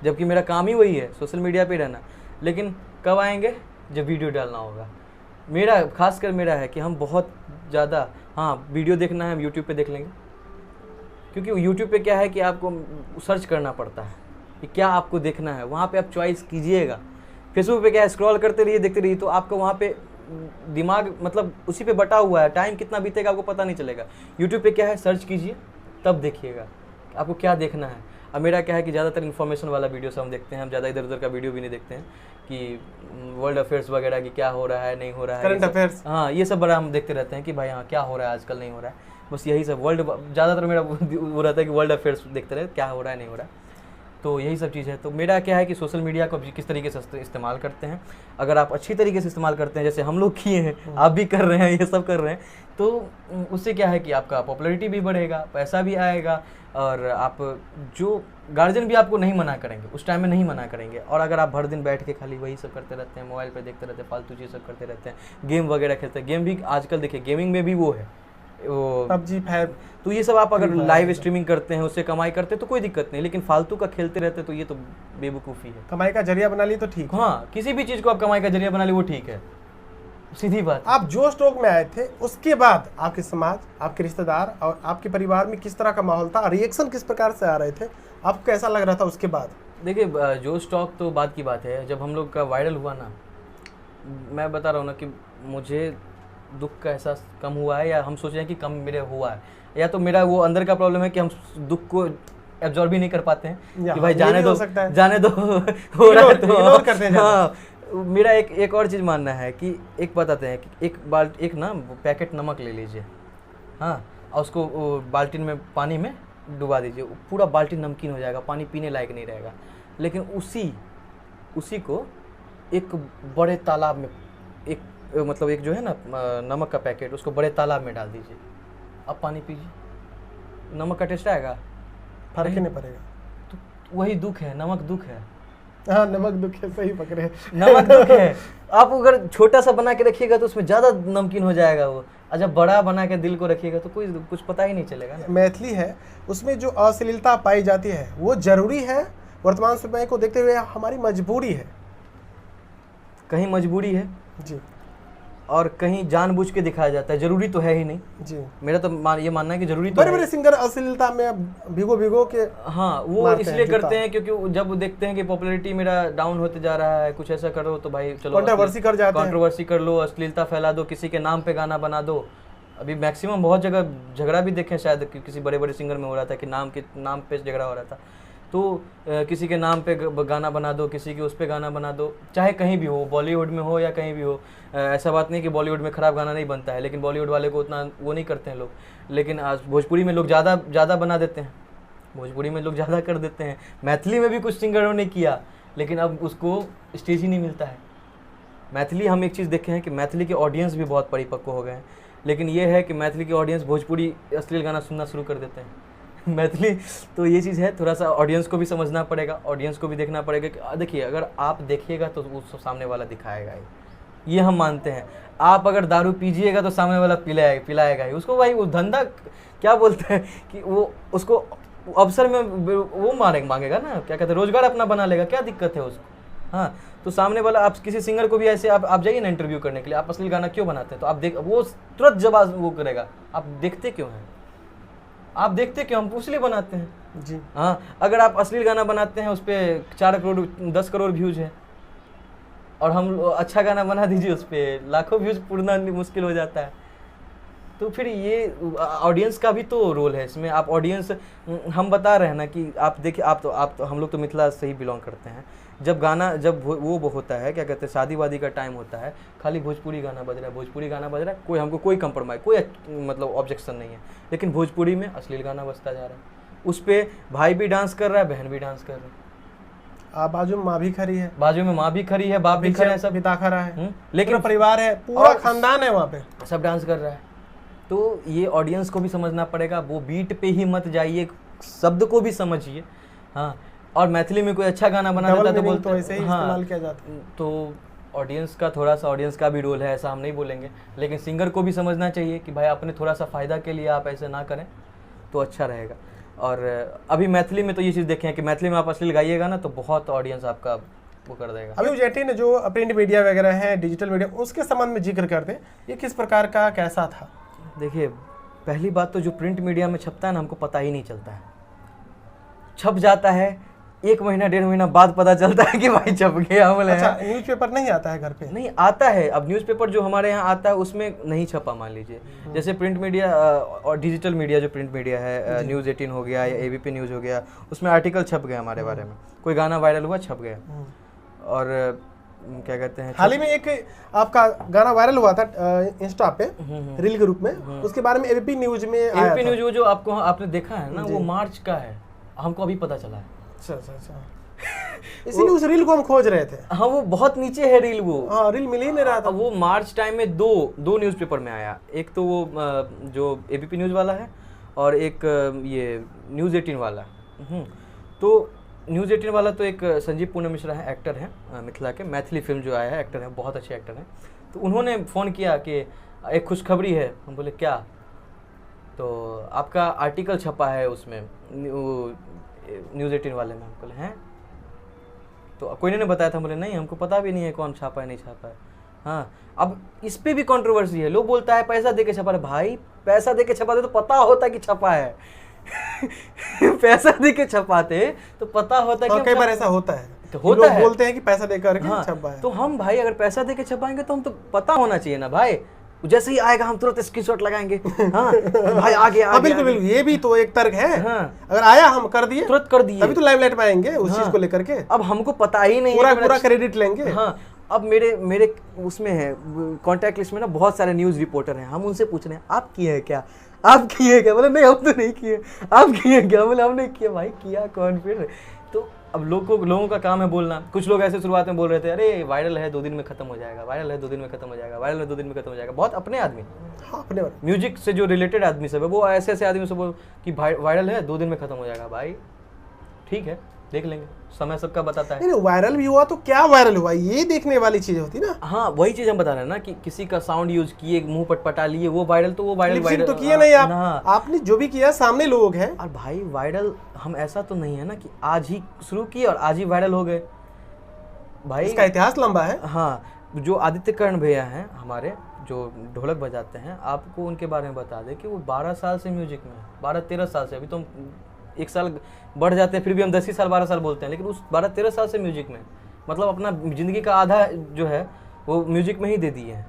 जबकि मेरा काम ही वही है, सोशल मीडिया पे रहना। लेकिन कब आएंगे? जब वीडियो डालना होगा। मेरा खासकर मेरा है कि हम बहुत ज़्यादा, हाँ वीडियो देखना है हम यूट्यूब पे देख लेंगे, क्योंकि यूट्यूब पे क्या है कि आपको सर्च करना पड़ता है कि क्या आपको देखना है, वहाँ पे आप चॉइस कीजिएगा। फेसबुक पे क्या है, स्क्रॉल करते रहिए देखते रहिए, तो आपको वहाँ पे दिमाग मतलब उसी पे बटा हुआ है, टाइम कितना बीतेगा आपको पता नहीं चलेगा। यूट्यूब पे क्या है, सर्च कीजिए तब देखिएगा आपको क्या देखना है। अब मेरा क्या है कि ज़्यादातर इन्फॉर्मेशन वाला वीडियो से हम देखते हैं, हम ज़्यादा इधर उधर का वीडियो भी नहीं देखते हैं कि वर्ल्ड अफेयर्स वगैरह की क्या हो रहा है नहीं हो रहा है, करंट अफेयर्स, हाँ ये सब बड़ा हम देखते रहते हैं कि भाई हाँ क्या हो रहा है आजकल नहीं हो रहा है, बस यही सब वर्ल्ड, ज़्यादातर मेरा वो रहता है कि वर्ल्ड अफेयर्स देखते रहे क्या हो रहा है नहीं हो रहा है, तो यही सब चीज़ है। तो मेरा क्या है कि सोशल मीडिया को किस तरीके से इस्तेमाल करते हैं, अगर आप अच्छी तरीके से इस्तेमाल करते हैं जैसे हम लोग किए हैं, आप भी कर रहे हैं, ये सब कर रहे हैं, तो उससे क्या है कि आपका पॉपुलैरिटी भी बढ़ेगा, पैसा भी आएगा, और आप जो गार्जियन भी आपको नहीं मना करेंगे, उस टाइम में नहीं मना करेंगे। और अगर आप भर दिन बैठ के खाली वही सब करते रहते हैं, मोबाइल पे देखते रहते हैं, फालतू चीज़ सब करते रहते हैं, गेम वगैरह खेलते हैं, गेम भी आजकल देखिए गेमिंग में भी वो है वो PUBG, फैब, तो ये सब आप अगर लाइव स्ट्रीमिंग करते हैं उससे कमाई करते हैं तो कोई दिक्कत नहीं, लेकिन फालतू का खेलते रहते हैं तो ये तो बेवकूफ़ी है। कमाई का जरिया बना ली तो ठीक है। हाँ किसी भी चीज़ को आप कमाई का जरिया बना ली वो ठीक है, सीधी बात। आप जो स्टॉक में आए थे उसके बाद आपके समाज, आपके रिश्तेदार और आपके परिवार में किस तरह का माहौल था, रिएक्शन किस प्रकार से आ रहे थे, आपको कैसा लग रहा था उसके बाद? देखिए जो स्टॉक तो बात की बात है, जब हम लोग का वायरल हुआ ना, मैं बता रहा हूँ ना कि मुझे दुख का एहसास कम हुआ है, या हम सोच रहे हैं कि कम मेरे हुआ है, या तो मेरा वो अंदर का प्रॉब्लम है कि हम दुख को एब्जॉर्ब ही नहीं कर पाते हैं कि भाई जाने दो जाने दो हो रहा है तो करते हैं। हाँ मेरा एक और चीज़ मानना है कि एक बताते हैं कि एक ना पैकेट नमक ले लीजिए, हाँ, और उसको बाल्टीन में पानी में डुबा दीजिए, पूरा बाल्टीन नमकीन हो जाएगा, पानी पीने लायक नहीं रहेगा। लेकिन उसी को एक बड़े तालाब में मतलब एक जो है ना नमक का पैकेट, उसको बड़े तालाब में डाल दीजिए, अब पानी पीजिए, नमक का टेस्ट आएगा? फर्क ही नहीं पड़ेगा। तो वही दुख है, नमक दुख है। हाँ नमक दुख है, सही पकड़े, नमक दुख है। आप अगर छोटा सा बना के रखिएगा तो उसमें ज़्यादा नमकीन हो जाएगा वो, और जब बड़ा बना के दिल को रखिएगा तो कोई कुछ पता ही नहीं चलेगा ना। मैथिली है, उसमें जो अश्लीलता पाई जाती है वो जरूरी है, वर्तमान समय को देखते हुए हमारी मजबूरी है। कहीं मजबूरी है जी, और कहीं जानबूझ के दिखाया जाता है, जरूरी तो है ही नहीं जी। मेरा तो ये मानना है कि जरूरी तो बड़े बड़े सिंगर अश्लीलता में भिगो के, हाँ वो इसलिए करते हैं क्योंकि जब देखते हैं कि पॉपुलैरिटी मेरा डाउन होते जा रहा है, कुछ ऐसा करो तो भाई चलो कंट्रोवर्सी कर जाते हैं, कंट्रोवर्सी कर लो, अश्लीलता फैला दो, किसी के नाम पे गाना बना दो। अभी मैक्सिमम बहुत जगह झगड़ा भी देखे, शायद किसी बड़े बड़े सिंगर में हो रहा था कि नाम पे झगड़ा हो रहा था, तो किसी के नाम पे गाना बना दो, किसी के उस पे गाना बना दो, चाहे कहीं भी हो, बॉलीवुड में हो या कहीं भी हो। ऐसा बात नहीं कि बॉलीवुड में ख़राब गाना नहीं बनता है, लेकिन बॉलीवुड वाले को उतना वो नहीं करते हैं लोग, लेकिन आज भोजपुरी में लोग ज़्यादा बना देते हैं, भोजपुरी में लोग ज़्यादा कर देते हैं। मैथिली में भी कुछ सिंगरों ने किया, लेकिन अब उसको स्टेज ही नहीं मिलता है। मैथिली हम एक चीज़ देखे हैं कि मैथिली के ऑडियंस भी बहुत परिपक्व हो गए हैं, लेकिन ये है कि मैथिली के ऑडियंस भोजपुरी अश्लील गाना सुनना शुरू कर देते हैं मैथिली। तो ये चीज़ है, थोड़ा सा ऑडियंस को भी समझना पड़ेगा, ऑडियंस को भी देखना पड़ेगा कि देखिए अगर आप देखिएगा तो उस सामने वाला दिखाएगा ही, ये हम मानते हैं। आप अगर दारू पीजिएगा तो सामने वाला पिलाएगा ही उसको, भाई वो धंधा क्या बोलते हैं कि वो उसको अवसर में वो मांगेगा ना, क्या कहते हैं, रोजगार अपना बना लेगा, क्या दिक्कत है उसको। हाँ तो सामने वाला, आप किसी सिंगर को भी ऐसे आप जाइए ना इंटरव्यू करने के लिए, आप अश्लील गाना क्यों बनाते हैं, तो आप वो तुरंत जवाब वो करेगा, आप देखते क्यों हैं, आप देखते क्यों, हम इसलिए बनाते हैं जी। हाँ अगर आप अश्लील गाना बनाते हैं उस पर 4 करोड़ 10 करोड़ व्यूज है, और हम अच्छा गाना बना दीजिए उस पर लाखों व्यूज पूरना मुश्किल हो जाता है। तो फिर ये ऑडियंस का भी तो रोल है इसमें। आप ऑडियंस, हम बता रहे हैं ना कि आप देखिए, आप तो हम लोग तो मिथिला से ही बिलोंग करते हैं। जब वो होता है, क्या कहते हैं, शादी वादी का टाइम होता है, खाली भोजपुरी गाना बज रहा है, कोई हमको कोई कंप्रोमाइज, कोई मतलब ऑब्जेक्शन नहीं है, लेकिन भोजपुरी में अश्लील गाना बजता जा रहा है, उस पर भाई भी डांस कर रहा है, बहन भी डांस कर रही है, बाजू में माँ भी खड़ी है, बाप भी खड़ा है, सब पिता खड़ा है, लेकिन परिवार है, पूरा खानदान है, वहाँ पे सब डांस कर रहा है। तो ये ऑडियंस को भी समझना पड़ेगा, वो बीट पे ही मत जाइए, शब्द को भी समझिए। हाँ और मैथिली में कोई अच्छा गाना बना देता तो बोलते वैसे ही इस्तेमाल किया जाता है। तो ऑडियंस का भी रोल है, ऐसा हम नहीं बोलेंगे, लेकिन सिंगर को भी समझना चाहिए कि भाई अपने थोड़ा सा फ़ायदा के लिए आप ऐसे ना करें तो अच्छा रहेगा। और अभी मैथिली में तो ये चीज़ देखें कि मैथिली में आप अश्लील गाइएगा ना तो बहुत ऑडियंस आपका वो कर देगा। अभी जेटी ने जो प्रिंट मीडिया वगैरह है, डिजिटल मीडिया, उसके संबंध में जिक्र करते हैं, ये किस प्रकार का कैसा था? देखिए, पहली बात तो जो प्रिंट मीडिया में छपता है ना, हमको पता ही नहीं चलता है। छप जाता है, 1 महीना 1.5 महीना बाद पता चलता है कि भाई छप गया। बोले अच्छा, न्यूज़पेपर नहीं आता है घर पे? नहीं आता है। अब न्यूज़पेपर जो हमारे यहाँ आता है उसमें नहीं छपा, मान लीजिए। जैसे प्रिंट मीडिया और डिजिटल मीडिया, जो प्रिंट मीडिया है, न्यूज़ 18 हो गया या एबीपी न्यूज़ हो गया, उसमें आर्टिकल छप गया हमारे बारे में। कोई गाना वायरल हुआ, छप गया। और क्या कहते हैं, हाल ही में एक आपका गाना वायरल हुआ था इंस्टा पे, रील के रूप में, उसके बारे में एबीपी न्यूज में आया था। एबीपी न्यूज़ वो जो आपने देखा है ना, वो मार्च का है, हमको अभी पता चला है। अच्छा इसीलिए उस रील को हम खोज रहे थे। हाँ, वो बहुत नीचे है रील, वो हाँ, रील मिल ही नहीं रहा था। वो मार्च टाइम में दो न्यूज़पेपर में आया। एक तो वो जो एबीपी न्यूज़ वाला है, और एक ये न्यूज़ 18 वाला। तो न्यूज़ 18 वाला तो एक संजीव पूनम मिश्रा है, एक्टर हैं मिथिला के, मैथिली फिल्म जो आया है, एक्टर हैं, बहुत अच्छे एक्टर हैं। तो उन्होंने फ़ोन किया कि एक खुशखबरी है। हम बोले क्या? तो आपका आर्टिकल छपा है उसमें, न्यूज़ 18 वाले में। हम बोले हैं? तो कोई ने बताया था। बोले नहीं, हमको पता भी नहीं है कौन छापा है, नहीं छापा है। हाँ, अब इस पे भी कंट्रोवर्सी है। लोग बोलता है पैसा दे के छपा है। भाई, पैसा दे के छपाते तो पता होता कि छपा है। पैसा दे के छपाते तो पता होता है कि कई बार ऐसा होता है, तो होता लोग है, बोलते हैं कि पैसा देकर के हाँ, छपा है। तो हम भाई अगर पैसा दे के छपाएंगे तो हम तो पता होना चाहिए ना भाई। जैसे ही आएगा हम तुरंत स्क्रीनशॉट लगाएंगे। हाँ भाई, आ गया। बिल्कुल बिल्कुल, ये भी तो एक तर्क है। हाँ, अगर आया हम कर दिए, तुरंत कर दिए, तभी तो लाइमलाइट में आएंगे उस चीज को लेकर के। अब हमको पता ही नहीं है, पूरा क्रेडिट लेंगे। हाँ, अब मेरे उसमें है कांटेक्ट लिस्ट में ना बहुत सारे न्यूज़ रिपोर्टर हैं। हम उनसे पूछ रहे हैं आप किए हैं क्या, आप किए क्या? बोले नहीं, हम तो नहीं किए। आप किए क्या? बोले हमने किया। भाई, किया कौन फिर? तो अब लोगों का काम है बोलना। कुछ लोग ऐसे शुरुआत में बोल रहे थे, अरे वायरल है 2 दिन में खत्म हो जाएगा, वायरल है 2 दिन में खत्म हो जाएगा, वायरल है 2 दिन में खत्म हो जाएगा। बहुत अपने आदमी, हाँ, अपने म्यूजिक से जो रिलेटेड आदमी सब है, वो ऐसे आदमी से बोल कि वायरल है 2 दिन में खत्म हो जाएगा। भाई ठीक है, देख लेंगे, समय सबका बताता है। नहीं, वायरल भी हुआ तो क्या वायरल हुआ, ये देखने वाली चीज होती ना। हाँ, वही चीज हम बता रहे हैं ना कि किसी का साउंड यूज किए, मुंह पटपटा लिए, वो वायरल, तो वो वायरल तो किए नहीं आप, आपने जो भी किया सामने लोग हैं। और भाई वायरल हम ऐसा तो नहीं है ना कि आज ही शुरू किए और आज ही वायरल हो गए। भाई इसका इतिहास लंबा है। हाँ, जो आदित्य कर्ण भैया हैं हमारे, जो ढोलक बजाते हैं, आपको उनके बारे में बता दें कि वो 12 साल से म्यूजिक में, 12-13 साल से। अभी तो 1 साल बढ़ जाते हैं, फिर भी हम 10 ही साल 12 साल बोलते हैं, लेकिन उस 12-13 साल से म्यूजिक में, मतलब अपना ज़िंदगी का आधा जो है वो म्यूजिक में ही दे दिए हैं।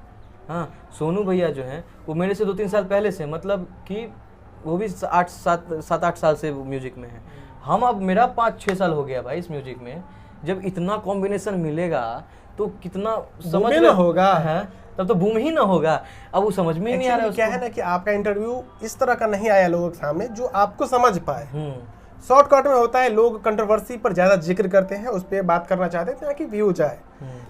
हाँ, सोनू भैया जो हैं वो मेरे से 2-3 साल पहले से, मतलब कि वो भी 7-8 साल से म्यूजिक में है। हम अब मेरा 5-6 साल हो गया भाई इस म्यूजिक में। जब इतना कॉम्बिनेशन मिलेगा तो कितना समझ ना होगा है, तब तो बूम ही ना होगा। अब वो समझ में ही नहीं आ रहा है। क्या है ना कि आपका इंटरव्यू इस तरह का नहीं आया लोगों के सामने जो आपको समझ पाए। शॉर्टकट में होता है, लोग कंट्रोवर्सी पर ज्यादा जिक्र करते हैं, उस पर बात करना चाहते हैं ताकि व्यू जाए।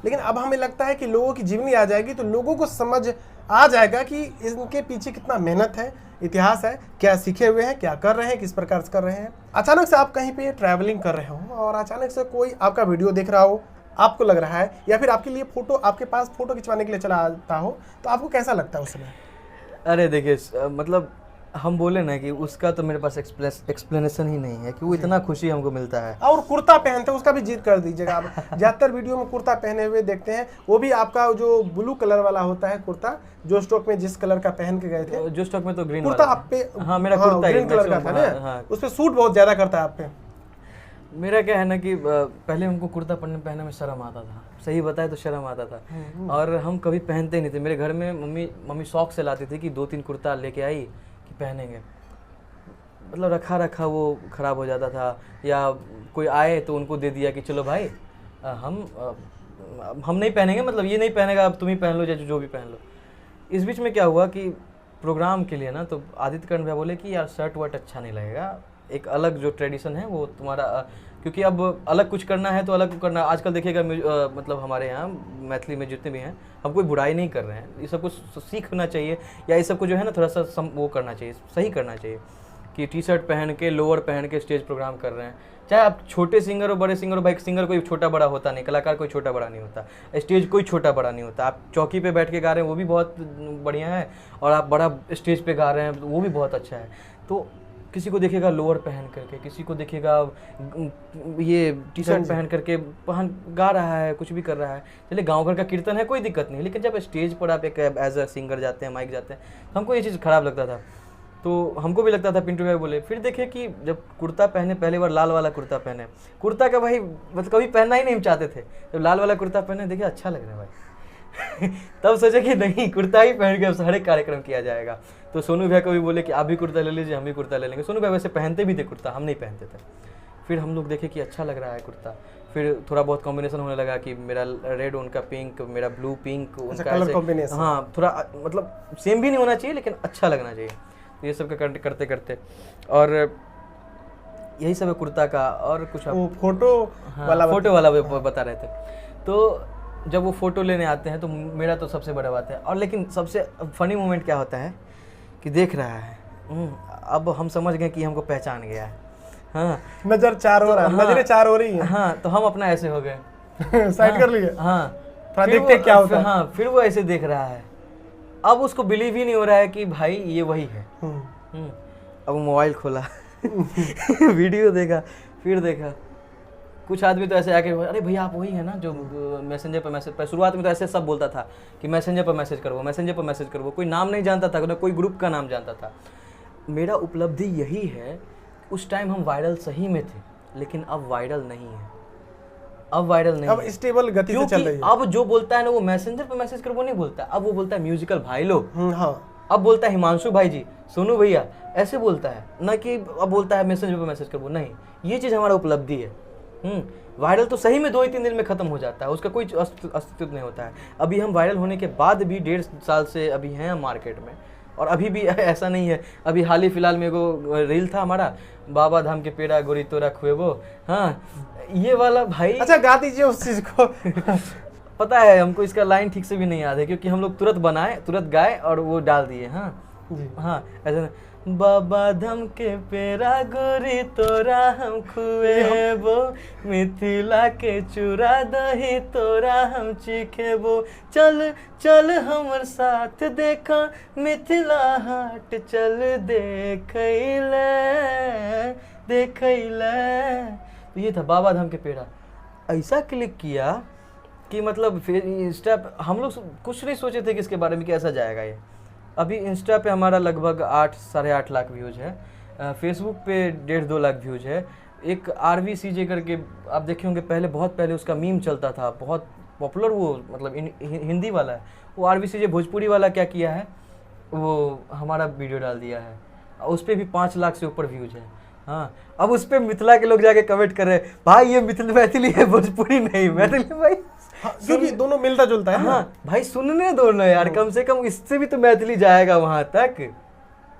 लेकिन अब हमें लगता है कि लोगों की जीवनी आ जाएगी तो लोगों को समझ आ जाएगा कि इनके पीछे कितना मेहनत है, इतिहास है, क्या सीखे हुए हैं, क्या कर रहे हैं, किस प्रकार से कर रहे हैं। अचानक से आप कहीं पे ट्रैवलिंग कर रहे हो और अचानक से कोई आपका वीडियो देख रहा हो, आपको लग रहा है, या फिर आपके लिए फोटो, आपके पास फोटो खिंचवाने के लिए चला आता हो, तो आपको कैसा लगता है उस समय? अरे देखिए, मतलब हम बोले ना कि उसका तो मेरे पास एक्सप्लेनेशन ही नहीं है कि वो इतना खुशी हमको मिलता है। और कुर्ता पहनते हैं उसका भी जिक्र कर दीजिएगा। आप ज़्यादातर वीडियो में कुर्ता पहने हुए देखते हैं, वो भी आपका जो ब्लू कलर वाला होता है कुर्ता, जो स्टॉक में जिस कलर का पहन के गए थे। जो स्टॉक में तो ग्रीन कुर्ता आप पे, हाँ मेरा कुर्ता ग्रीन कलर का था ना, उस पर सूट बहुत ज़्यादा करता है आप पे। मेरा क्या है ना कि पहले हमको कुर्ता पहनने में शर्म आता था, सही बताए तो शर्म आता था, और हम कभी पहनते ही नहीं थे। मेरे घर में मम्मी शौक से लाती थी कि 2-3 कुर्ता लेके आई कि पहनेंगे, मतलब रखा वो ख़राब हो जाता था, या कोई आए तो उनको दे दिया कि चलो भाई हम नहीं पहनेंगे, मतलब ये नहीं पहनेगा, अब तुम ही पहन लो, जो भी पहन लो। इस बीच में क्या हुआ कि प्रोग्राम के लिए ना तो आदित्य कर्ण भैया बोले कि यार शर्ट वर्ट अच्छा नहीं लगेगा, एक अलग जो ट्रेडिशन है वो तुम्हारा, क्योंकि अब अलग कुछ करना है तो अलग करना। आजकल देखिएगा मतलब हमारे यहाँ मैथिली में जितने भी हैं, हम कोई बुराई नहीं कर रहे हैं, ये सब कुछ सीखना चाहिए, या ये सब को जो है ना थोड़ा सा वो करना चाहिए, सही करना चाहिए कि टी शर्ट पहन के, लोअर पहन के स्टेज प्रोग्राम कर रहे हैं। चाहे आप छोटे सिंगर हो, बड़े सिंगर हो, भाई सिंगर कोई छोटा बड़ा होता नहीं, कलाकार कोई छोटा बड़ा नहीं होता, स्टेज कोई छोटा बड़ा नहीं होता। आप चौकी पे बैठ के गा रहे हैं वो भी बहुत बढ़िया है, और आप बड़ा स्टेज पे गा रहे हैं वो भी बहुत अच्छा है। तो किसी को देखेगा लोअर पहन करके, किसी को देखेगा ये टी शर्ट पहन करके गा रहा है, कुछ भी कर रहा है। चलिए गांव घर का कीर्तन है, कोई दिक्कत नहीं, लेकिन जब स्टेज पर आप एक एज अ सिंगर जाते हैं, माइक जाते हैं, तो हमको ये चीज़ खराब लगता था। तो हमको भी लगता था, पिंटू भाई बोले। फिर देखे कि जब कुर्ता पहने, पहली बार लाल वाला कुर्ता पहने, कुर्ता का भाई मतलब कभी पहनना ही नहीं चाहते थे, जब लाल वाला कुर्ता पहने देखे अच्छा लग रहा है भाई तब सोचे कि नहीं, कुर्ता ही पहन के अब हर एक कार्यक्रम किया जाएगा। तो सोनू भैया को भी बोले कि आप भी कुर्ता ले लीजिए, हम भी कुर्ता ले लेंगे। सोनू भैया वैसे पहनते भी थे कुर्ता, हम नहीं पहनते थे। फिर हम लोग देखे कि अच्छा लग रहा है कुर्ता, फिर थोड़ा बहुत कॉम्बिनेशन होने लगा कि मेरा रेड, उनका पिंक, मेरा ब्लू पिंक, उनका कलर कॉम्बिनेशन, हाँ थोड़ा मतलब सेम भी नहीं होना चाहिए लेकिन अच्छा लगना चाहिए। तो ये सब करते करते और यही सब है कुर्ता का। और कुछ वो फोटो फोटो वाला बता रहे थे। तो जब वो फोटो लेने आते हैं तो मेरा तो सबसे बड़ा बात है। और लेकिन सबसे फनी मोमेंट क्या होता है कि देख रहा है, अब हम समझ गए कि हमको पहचान गया है। हाँ, नजर चार हो रहा है, नजरें चार हो रही हैं। हाँ, तो हम अपना ऐसे हो गए साइड कर लिए। हाँ, देखते क्या होता है। हाँ, फिर वो ऐसे देख रहा है, अब उसको बिलीव ही नहीं हो रहा है कि भाई ये वही है। अब मोबाइल खोला वीडियो देखा, फिर देखा। कुछ आदमी तो ऐसे आके, अरे भैया आप वही है ना जो मैसेंजर पर मैसेज पर, शुरुआत में तो ऐसे सब बोलता था कि मैसेंजर पर मैसेज करो, मैसेंजर पर मैसेज करो। कोई नाम नहीं जानता था, कोई ग्रुप का नाम जानता था। मेरा उपलब्धि यही है, उस टाइम हम वायरल सही में थे, लेकिन अब वायरल नहीं है। अब वायरल नहीं, अब स्टेबल गति से चल रही है। अब जो बोलता है ना वो मैसेंजर पर मैसेज करो वो नहीं बोलता, अब वो बोलता है म्यूजिकल भाई लोग। हाँ, अब बोलता है हिमांशु भाई जी, सोनू भैया, ऐसे बोलता है ना कि अब बोलता है मैसेंजर पर मैसेज करो। नहीं, ये चीज़ हमारा उपलब्धि है। वायरल तो सही में 2 ही 3 दिन में खत्म हो जाता है, उसका कोई अस्तित्व नहीं होता है। अभी हम वायरल होने के बाद भी 1.5 साल से अभी हैं मार्केट में, और अभी भी ऐसा नहीं है। अभी हाल ही फिलहाल में एगो रील था हमारा, बाबा धाम के पेड़ा गोरी तोरा खुएबो। हाँ, ये वाला भाई। अच्छा, गा दीजिए उस चीज को पता है हमको इसका लाइन ठीक से भी नहीं याद है, क्योंकि हम लोग तुरंत बनाए, तुरंत गाए और वो डाल दिए। हाँ हाँ, ऐसा बाबा धम के पेड़ा गोरी तोरा हम खुएबो, मिथिला के चूड़ा दही तोरा हम चिखेबो, चल चल हमर साथ देखा मिथिला हाट चल देखैले देखैले। तो ये था बाबा धाम के पेड़ा। ऐसा क्लिक किया कि मतलब फिर इंस्टा पे हम लोग कुछ नहीं सोचे थे कि इसके बारे में कैसा जाएगा ये। अभी इंस्टा पे हमारा लगभग 8-8.5 लाख व्यूज़ है, फेसबुक पे 1.5-2 लाख व्यूज़ है। एक RVCJ करके आप देखे होंगे, पहले बहुत पहले उसका मीम चलता था, बहुत पॉपुलर, वो मतलब हिंदी वाला है। वो RVCJ भोजपुरी वाला क्या किया है, वो हमारा वीडियो डाल दिया है, उस पर भी 5 लाख से ऊपर व्यूज़ है। हाँ, अब उस पर मिथिला के लोग जाके कमेंट कर रहे हैं, भाई ये मैथिली है, भोजपुरी नहीं। मैथिली भाई, हाँ, क्योंकि दोनों मिलता जुलता है। हाँ भाई, सुनने दो ना यार, कम से कम इससे भी तो मैथिली जाएगा वहाँ तक।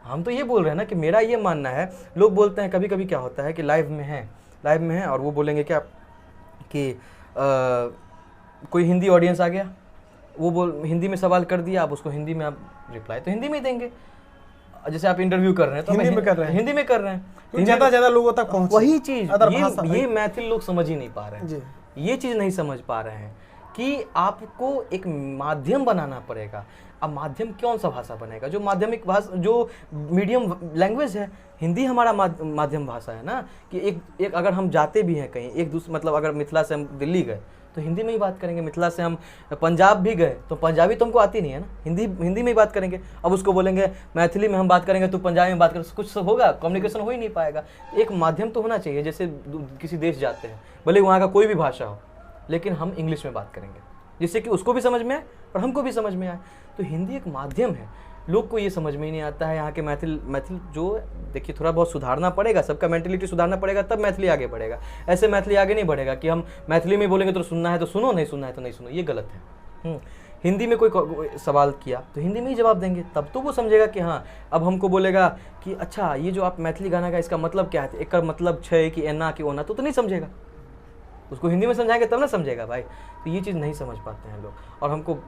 हम तो ये बोल रहे हैं ना कि मेरा ये मानना है। लोग बोलते हैं कभी कभी क्या होता है कि लाइव में है और वो बोलेंगे क्या कि कोई हिंदी ऑडियंस आ गया, वो हिंदी में सवाल कर दिया, आप उसको हिंदी में आप रिप्लाई तो हिंदी में ही देंगे। जैसे आप इंटरव्यू कर रहे हैं तो हिंदी में कर रहे हैं, ज्यादा लोगों तक पहुंचे। वही चीज ये मैथिल लोग समझ ही नहीं पा रहे हैं, ये चीज नहीं समझ पा रहे हैं कि आपको एक माध्यम बनाना पड़ेगा। अब माध्यम कौन सा भाषा बनेगा, जो माध्यमिक भाषा, जो मीडियम लैंग्वेज है। हिंदी हमारा माध्यम भाषा है ना, कि एक अगर हम जाते भी हैं कहीं, एक दूसरे मतलब अगर मिथिला से हम दिल्ली गए तो हिंदी में ही बात करेंगे, मिथिला से हम पंजाब भी गए तो पंजाबी तो हमको आती नहीं है ना, हिंदी में ही बात करेंगे। अब उसको बोलेंगे मैथिली में हम बात करेंगे तो पंजाबी में बात करें, कुछ होगा, कम्युनिकेशन हो ही नहीं पाएगा। एक माध्यम तो होना चाहिए। जैसे किसी देश जाते हैं, भले वहाँ का कोई भी भाषा हो, लेकिन हम इंग्लिश में बात करेंगे जिससे कि उसको भी समझ में आए और हमको भी समझ में आए। तो हिंदी एक माध्यम है, लोग को ये समझ में ही नहीं आता है। यहाँ के मैथिल जो देखिए थोड़ा बहुत सुधारना पड़ेगा, सबका मेंटलिटी सुधारना पड़ेगा, तब मैथिली आगे बढ़ेगा। ऐसे मैथिली आगे नहीं बढ़ेगा कि हम मैथिली में बोलेंगे तो सुनना है तो सुनो, नहीं सुनना है तो नहीं सुनो, ये गलत है। हिंदी में कोई सवाल किया तो हिंदी में ही जवाब देंगे, तब तो वो समझेगा कि हाँ। अब हमको बोलेगा कि अच्छा ये जो आप मैथिली गाना का इसका मतलब क्या है, एक मतलब है कि एना कि ओना, तो नहीं समझेगा। उसको हिंदी में समझाएंगे तब ना समझेगा भाई। तो ये चीज़ नहीं समझ पाते हैं लोग, और हमको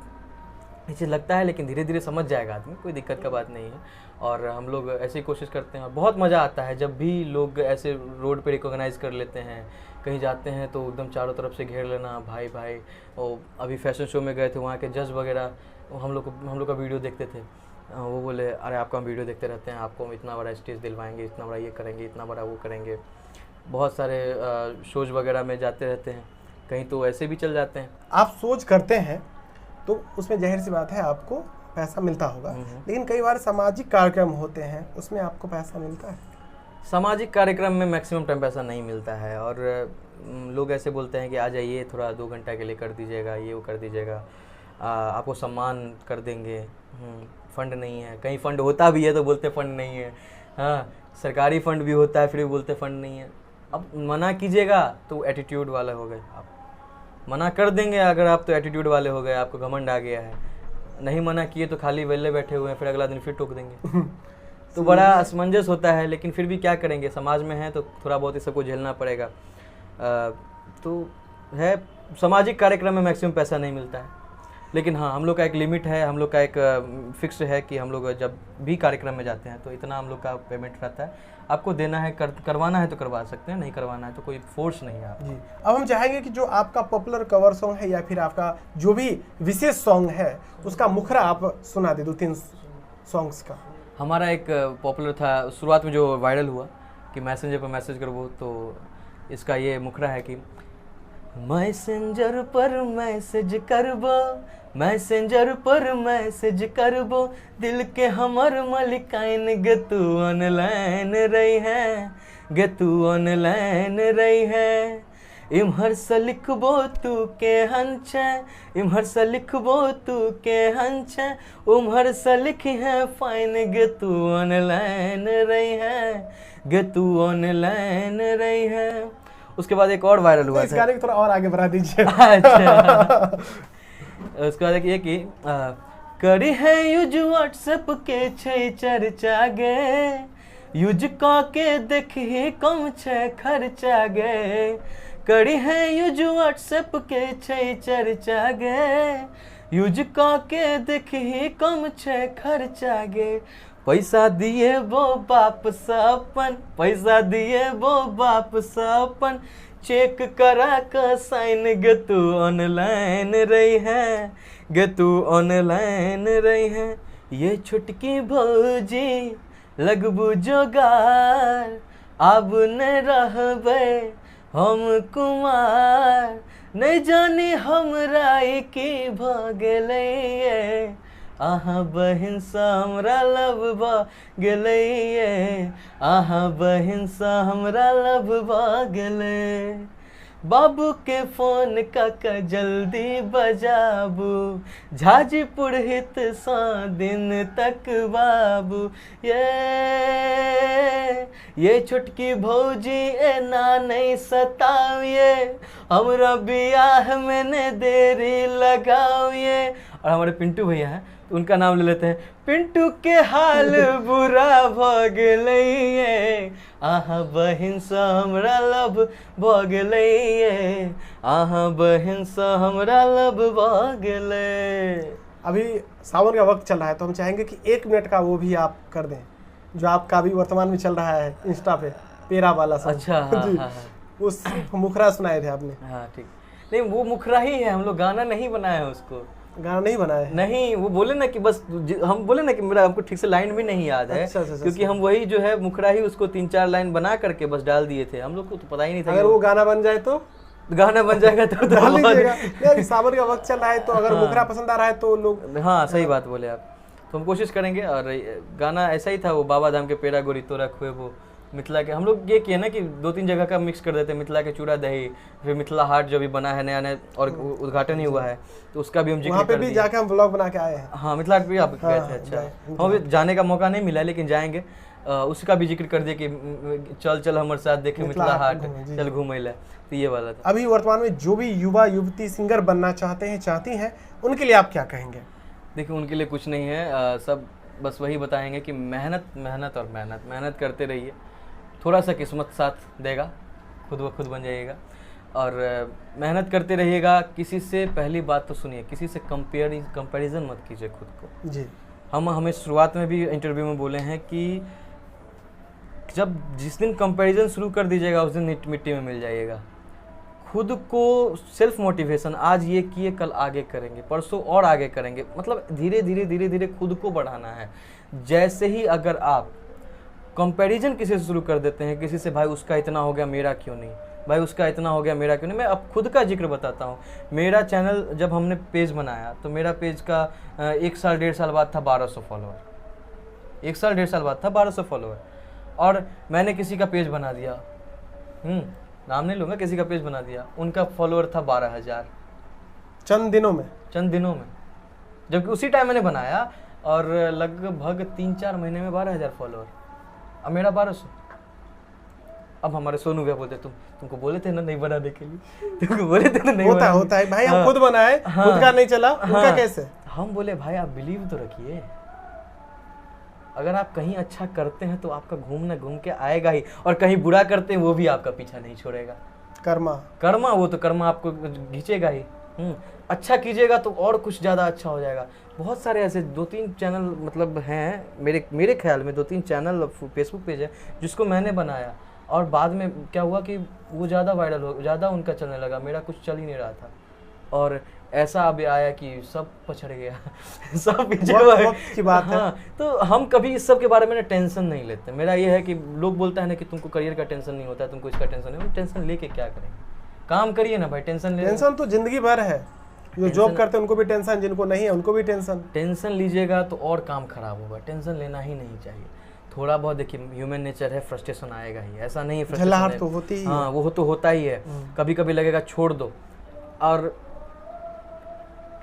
ये चीज़ लगता है, लेकिन धीरे धीरे समझ जाएगा आदमी, कोई दिक्कत का बात नहीं है। और हम लोग ऐसे ही कोशिश करते हैं और बहुत मज़ा आता है जब भी लोग ऐसे रोड पे रिकॉग्नाइज़ कर लेते हैं। कहीं जाते हैं तो एकदम चारों तरफ से घेर लेना, भाई भाई। और अभी फैशन शो में गए थे, वहाँ के जज वगैरह हम लोग का वीडियो देखते थे, वो बोले अरे आपका हम वीडियो देखते रहते हैं, आपको हम इतना बड़ा स्टेज दिलवाएंगे, इतना बड़ा ये करेंगे, इतना बड़ा वो करेंगे। बहुत सारे शोज वगैरह में जाते रहते हैं, कहीं तो ऐसे भी चल जाते हैं। आप सोच करते हैं तो उसमें जाहिर सी बात है आपको पैसा मिलता होगा, लेकिन कई बार सामाजिक कार्यक्रम होते हैं उसमें आपको पैसा मिलता है? सामाजिक कार्यक्रम में मैक्सिमम टाइम पैसा नहीं मिलता है, और लोग ऐसे बोलते हैं कि आ जाइए थोड़ा 2 घंटा के लिए कर दीजिएगा, ये वो कर दीजिएगा, आपको सम्मान कर देंगे। फंड नहीं है, कहीं फंड होता भी है तो बोलते फंड नहीं है। हाँ, सरकारी फंड भी होता है फिर भी बोलते फंड नहीं है। अब मना कीजिएगा तो एटीट्यूड वाले हो गए आप, मना कर देंगे अगर आप तो एटीट्यूड वाले हो गए, आपको घमंड आ गया है। नहीं मना किए तो खाली वेले बैठे हुए हैं, फिर अगला दिन फिर टोक देंगे। तो बड़ा असमंजस होता है, लेकिन फिर भी क्या करेंगे, समाज में है तो थोड़ा बहुत इस सबको झेलना पड़ेगा। तो है, सामाजिक कार्यक्रम में मैक्सिमम पैसा नहीं मिलता है, लेकिन हाँ हम लोग का एक लिमिट है, हम लोग का एक फिक्स है कि हम लोग जब भी कार्यक्रम में जाते हैं तो इतना हम लोग का पेमेंट रहता है। आपको देना है, करवाना है तो करवा सकते हैं, नहीं करवाना है तो कोई फोर्स नहीं है आप। जी, अब हम चाहेंगे कि जो आपका पॉपुलर कवर सॉन्ग है या फिर आपका जो भी विशेष सॉन्ग है उसका मुखरा आप सुना दे, 2-3 सॉन्ग्स का। हमारा एक पॉपुलर था शुरुआत में जो वायरल हुआ कि मैसेंजर पर मैसेज करबो, तो इसका ये मुखरा है कि मैसेंजर पर मैसेज करबो, मैसेंजर पर मैसेज करबो, दिल के हमर मलिकाइन गे तू ऑनलाइन रही है, गे तू ऑनलाइन रही है। इम्हर से लिखबो तू के हंछे, इम्हर से लिखबो तू के हंछे, उम्हर से लिखी है फाइन गे तू ऑनलाइन रही है, गे तू ऑनलाइन रही है। उसके बाद एक और वायरल हुआ था, इस गाने को थोड़ा और आगे बढ़ा दीजिए। अच्छा। उसके बाद ये कि करी है यूज व्हाट्सएप के छै चर्चा गे, यूज का के देखी कम छै खर्चा गे, करी है यूज व्हाट्सएप के छै चर्चा गे, यूज का के देखी कम छै खर्चा गे। पैसा दिए वो बाप सपन, पैसा दिए वो बाप सपन, चेक करा का साइन गे तू ऑनलाइन रही है, गे तू ऑनलाइन रही है। ये छुटकी भौजी लगबू जोगार, अब न रहबे हम कुमार, नहीं जानी हमरा की भ गेलै, आहा बहिन सा हमरा लब भ गेलै, आहा बहिन सा हमरा लब भ गेलै। बाबू के फोन काका जल्दी बजाबू, झाजीपुर हित सा दिन तक बाबू। ये छुटकी भौजी एना नहीं सताविए, हमरा बियाह में ने देरी लगाविए। और हमारे पिंटू भैया हैं तो उनका नाम ले लेते हैं, पिंटू के हाल बुरा भ गेलै, आहा बहिन सा हमरा लब भ गेलै, आहा बहिन सा हमरा लब भ गेलै। अभी सावन का वक्त चल रहा है तो हम चाहेंगे कि 1 मिनट का वो भी आप कर दें, जो आपका अभी वर्तमान में चल रहा है इंस्टा पे, पेरा वाला सॉन्ग। अच्छा, हाँ, हाँ। उस मुखरा सुनाए थे आपने। हाँ ठीक, नहीं वो मुखरा ही है, हम लोग गाना नहीं बनाए हैं उसको, गाना नहीं बनाया है? नहीं, वो बोले ना कि बस हम बोले ना कि मेरा हमको ठीक से लाइन भी नहीं याद है। अच्छा, क्योंकि हम वही जो है मुखरा ही उसको 3-4 लाइन बना करके बस डाल दिए थे, हम लोग को तो पता ही नहीं था। अगर वो गाना बन जाए तो गाना बन जाएगा तो डाल लीजिएगा। नहीं, सावन का वक्त चल रहा है तो अगर मुखरा पसंद आ रहा है तो लोग, हाँ सही बात बोले आप, तो हम कोशिश करेंगे। और गाना ऐसा ही था, वो बाबा धाम के पेड़ा गोरी तोरा खुए, वो मिथिला के हम लोग ये किए ना कि 2-3 जगह का मिक्स कर देते हैं, मिथिला के चूड़ा दही, फिर मिथिला हाट जो भी बना है नया नया और उद्घाटन ही हुआ है तो उसका भी हम जिक्र वहाँ पे कर भी दिए। जाके हम व्लॉग बना के आए हैं। हाँ मिथिला हाट भी आप गए थे? अच्छा, हम अभी जाने का मौका नहीं मिला लेकिन जाएंगे, उसका भी जिक्र कर दिए कि चल चल हमारे साथ देखे मिथिला हाट, चल घूमे ला, तो ये वाला था। अभी वर्तमान में जो भी युवा युवती सिंगर बनना चाहते हैं, चाहती हैं, उनके लिए आप क्या कहेंगे? देखिए उनके लिए कुछ नहीं है, सब बस वही बताएंगे कि मेहनत मेहनत और मेहनत, मेहनत करते रहिए, थोड़ा सा किस्मत साथ देगा, खुद ब खुद बन जाइएगा। और मेहनत करते रहिएगा। किसी से, पहली बात तो सुनिए, किसी से कंपैरिजन मत कीजिए खुद को जी। हम हमें शुरुआत में भी इंटरव्यू में बोले हैं कि जब जिस दिन कंपैरिजन शुरू कर दीजिएगा उस दिन मिट्टी में मिल जाइएगा। खुद को सेल्फ मोटिवेशन, आज ये किए कल आगे करेंगे, परसों और आगे करेंगे, मतलब धीरे धीरे धीरे धीरे खुद को बढ़ाना है। जैसे ही अगर आप कंपैरिजन किसी से शुरू कर देते हैं, किसी से भाई उसका इतना हो गया मेरा क्यों नहीं, भाई उसका इतना हो गया मेरा क्यों नहीं। मैं अब खुद का जिक्र बताता हूँ। मेरा चैनल जब हमने पेज बनाया तो मेरा पेज का 1 साल 1.5 साल बाद था 1200 फॉलोअर। 1 साल 1.5 साल बाद था 1200 फॉलोअर। और मैंने किसी का पेज बना दिया, नाम नहीं लूँगा, किसी का पेज बना दिया, उनका फॉलोअर था 12,000 चंद दिनों में। जबकि उसी टाइम मैंने बनाया और लगभग 3-4 महीने में 12,000 फॉलोअर, अब मेरा 1200। अब हमारे सोनू भैया बोलते तुमको बोले थे ना नहीं बनाने के लिए, तुमको बोले थे ना नहीं होता है भाई, हम खुद बनाए, खुद का नहीं चला, उनका कैसे। हम बोले भाई आप बिलीव तो रखिए, अगर आप कहीं अच्छा करते हैं तो आपका घूम के आएगा ही, और कहीं बुरा करते हैं वो भी आपका पीछा नहीं छोड़ेगा। कर्मा वो तो कर्मा आपको खींचेगा ही। अच्छा कीजिएगा तो और कुछ ज़्यादा अच्छा हो जाएगा। बहुत सारे ऐसे 2-3 चैनल मतलब हैं मेरे ख्याल में 2-3 चैनल फेसबुक पेज है जिसको मैंने बनाया, और बाद में क्या हुआ कि वो ज़्यादा वायरल हो, ज़्यादा उनका चलने लगा, मेरा कुछ चल ही नहीं रहा था। और ऐसा अभी आया कि सब पछड़ गया सब पीछे वक्त की बात है। तो हम कभी इस सब के बारे में ना टेंशन नहीं लेते। मेरा ये है कि लोग बोलते हैं ना कि तुमको करियर का टेंशन नहीं होता है, तुमको इसका टेंशन नहीं, टेंशन लेके क्या करेंगे, काम करिए ना भाई। टेंशन तो जिंदगी भर है, जो जॉब करते हैं उनको भी टेंशन, जिनको नहीं है उनको भी टेंशन लीजिएगा तो और काम खराब होगा। टेंशन लेना ही नहीं चाहिए। थोड़ा बहुत देखिए ह्यूमन नेचर है, फ्रस्ट्रेशन आएगा ही, ऐसा नहीं है फ्रस्ट्रेशन तो होती ही। हाँ वो तो होता ही है, कभी कभी लगेगा छोड़ दो। और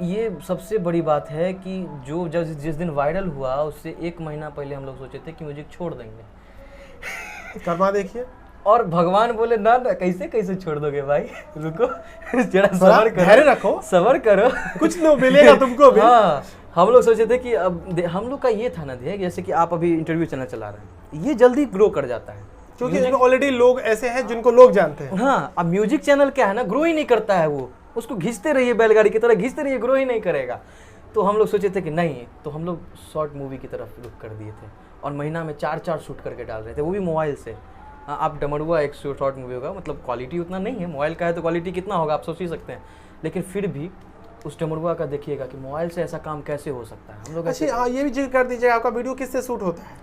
ये सबसे बड़ी बात है कि जो जिस दिन वायरल हुआ उससे 1 महीना पहले हम लोग सोचे थे कि म्यूजिक छोड़ देंगे। कर्मा देखिए, और भगवान बोले ना कैसे छोड़ दोगे भाई, रुको जरा सबर करो, धैर्य रखो, सबर करो, कुछ तो मिलेगा तुमको भी। हाँ हम लोग सोचे थे कि अब हम लोग का ये था ना जैसे कि आप अभी इंटरव्यू चैनल चला रहे हैं, ये जल्दी ग्रो कर जाता है क्योंकि ऑलरेडी लोग ऐसे हैं जिनको लोग जानते हैं। हाँ अब म्यूजिक चैनल क्या है ना, ग्रो ही नहीं करता है, वो उसको घिसते रहिए, बैलगाड़ी की तरह घिसते रहिए, ग्रो ही नहीं करेगा। तो हम लोग सोचे थे कि नहीं, तो हम लोग शॉर्ट मूवी की तरफ रुख कर दिए थे, और महीना में 4-4 शूट करके डाल रहे थे, वो भी मोबाइल से। आप डमरुआ एक शॉर्ट मूवी होगा, मतलब क्वालिटी उतना नहीं है, मोबाइल का है तो क्वालिटी कितना होगा आप सोच ही सकते हैं, लेकिन फिर भी उस डमरुआ का देखिएगा कि मोबाइल से ऐसा काम कैसे हो सकता है। हम लोग अच्छा ये भी जिक्र कर दीजिएगा, आपका वीडियो किससे शूट होता है?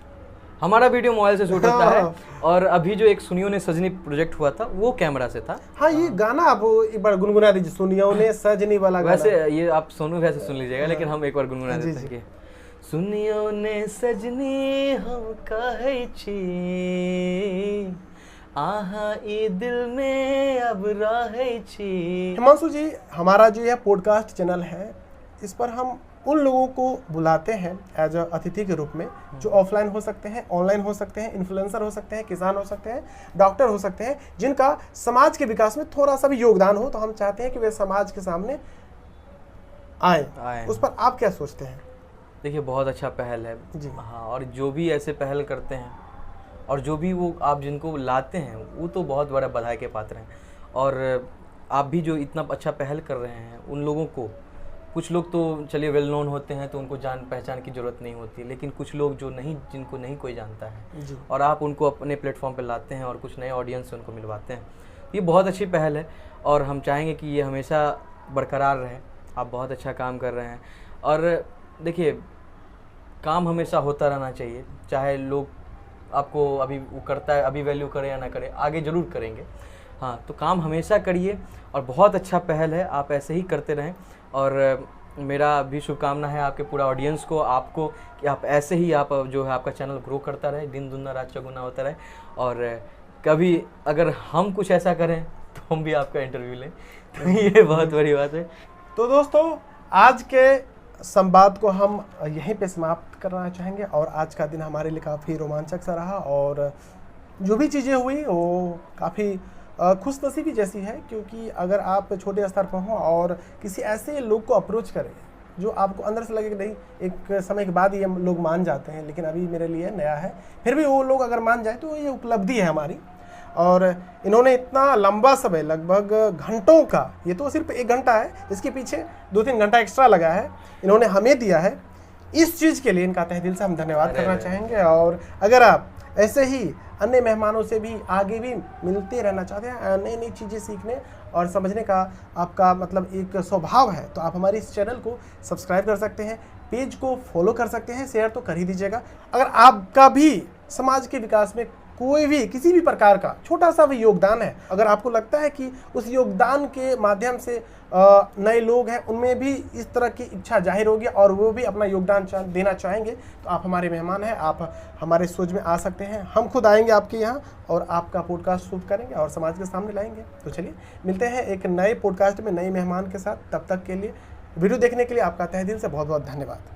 हमारा वीडियो मोबाइल से शूट होता है, और अभी जो एक सुनियो ने सजनी प्रोजेक्ट हुआ था वो कैमरा से था। हाँ ये गाना आप एक बार गुनगुना दीजिए, सुनियो ने सजनी वाला गाना। वैसे ये आप सोनू भैया से सुन लीजिएगा, लेकिन हम एक बार गुनगुना देते हैं कि सुनियो ने सजनी हम कहै छी, आहा ई दिल में अब रहै छी। हिमांशु जी, हमारा जो यह पॉडकास्ट चैनल है, इस पर हम उन लोगों को बुलाते हैं एज अ अतिथि के रूप में, जो ऑफलाइन हो सकते हैं, ऑनलाइन हो सकते हैं, इन्फ्लुएंसर हो सकते हैं, किसान हो सकते हैं, डॉक्टर हो सकते हैं, जिनका समाज के विकास में थोड़ा सा भी योगदान हो, तो हम चाहते हैं कि वे समाज के सामने आए। उस पर आप क्या सोचते हैं? देखिए बहुत अच्छा पहल है जी। हाँ, और जो भी ऐसे पहल करते हैं और जो भी वो आप जिनको लाते हैं वो तो बहुत बड़ा बधाई के पात्र हैं। और आप भी जो इतना अच्छा पहल कर रहे हैं उन लोगों को, कुछ लोग तो चलिए वेल नोन होते हैं तो उनको जान पहचान की ज़रूरत नहीं होती, लेकिन कुछ लोग जो नहीं, जिनको नहीं कोई जानता है जी, और आप उनको अपने प्लेटफॉर्म पर लाते हैं और कुछ नए ऑडियंस से उनको मिलवाते हैं, ये बहुत अच्छी पहल है। और हम चाहेंगे कि ये हमेशा बरकरार रहे। आप बहुत अच्छा काम कर रहे हैं, और देखिए काम हमेशा होता रहना चाहिए, चाहे लोग आपको अभी वो करता है अभी वैल्यू करे या ना करे, आगे ज़रूर करेंगे। हाँ तो काम हमेशा करिए, और बहुत अच्छा पहल है, आप ऐसे ही करते रहें। और मेरा भी शुभकामना है आपके पूरा ऑडियंस को, आपको, कि आप ऐसे ही आप जो है आपका चैनल ग्रो करता रहे, दिन दुना रात चौगुना होता रहे। और कभी अगर हम कुछ ऐसा करें तो हम भी आपका इंटरव्यू लें, तो ये बहुत बड़ी बात है। तो दोस्तों आज के संवाद को हम यहीं पे समाप्त करना चाहेंगे, और आज का दिन हमारे लिए काफ़ी रोमांचक सा रहा, और जो भी चीज़ें हुई वो काफ़ी खुशनसीबी जैसी है, क्योंकि अगर आप छोटे स्तर पर हों और किसी ऐसे लोग को अप्रोच करें जो आपको अंदर से लगे कि नहीं, एक समय के बाद ये लोग मान जाते हैं, लेकिन अभी मेरे लिए नया है, फिर भी वो लोग अगर मान जाए तो ये उपलब्धि है हमारी। और इन्होंने इतना लंबा समय, लगभग घंटों का, ये तो सिर्फ 1 घंटा है, इसके पीछे 2-3 घंटा एक्स्ट्रा लगा है, इन्होंने हमें दिया है। इस चीज़ के लिए इनका तहे दिल से हम धन्यवाद करना चाहेंगे। और अगर आप ऐसे ही अन्य मेहमानों से भी आगे भी मिलते रहना चाहते हैं, नई नई चीज़ें सीखने, और समझने का आपका मतलब एक स्वभाव है, तो आप हमारे इस चैनल को सब्सक्राइब कर सकते हैं, पेज को फॉलो कर सकते हैं, शेयर तो कर ही दीजिएगा। अगर आपका भी समाज के विकास में कोई भी किसी भी प्रकार का छोटा सा भी योगदान है, अगर आपको लगता है कि उस योगदान के माध्यम से नए लोग हैं उनमें भी इस तरह की इच्छा जाहिर होगी और वो भी अपना योगदान देना चाहेंगे, तो आप हमारे मेहमान हैं, आप हमारे सोच में आ सकते हैं। हम खुद आएंगे आपके यहाँ और आपका पॉडकास्ट शूट करेंगे और समाज के सामने लाएंगे। तो चलिए मिलते हैं एक नए पॉडकास्ट में नए मेहमान के साथ। तब तक के लिए वीडियो देखने के लिए आपका तहे दिल से बहुत बहुत धन्यवाद।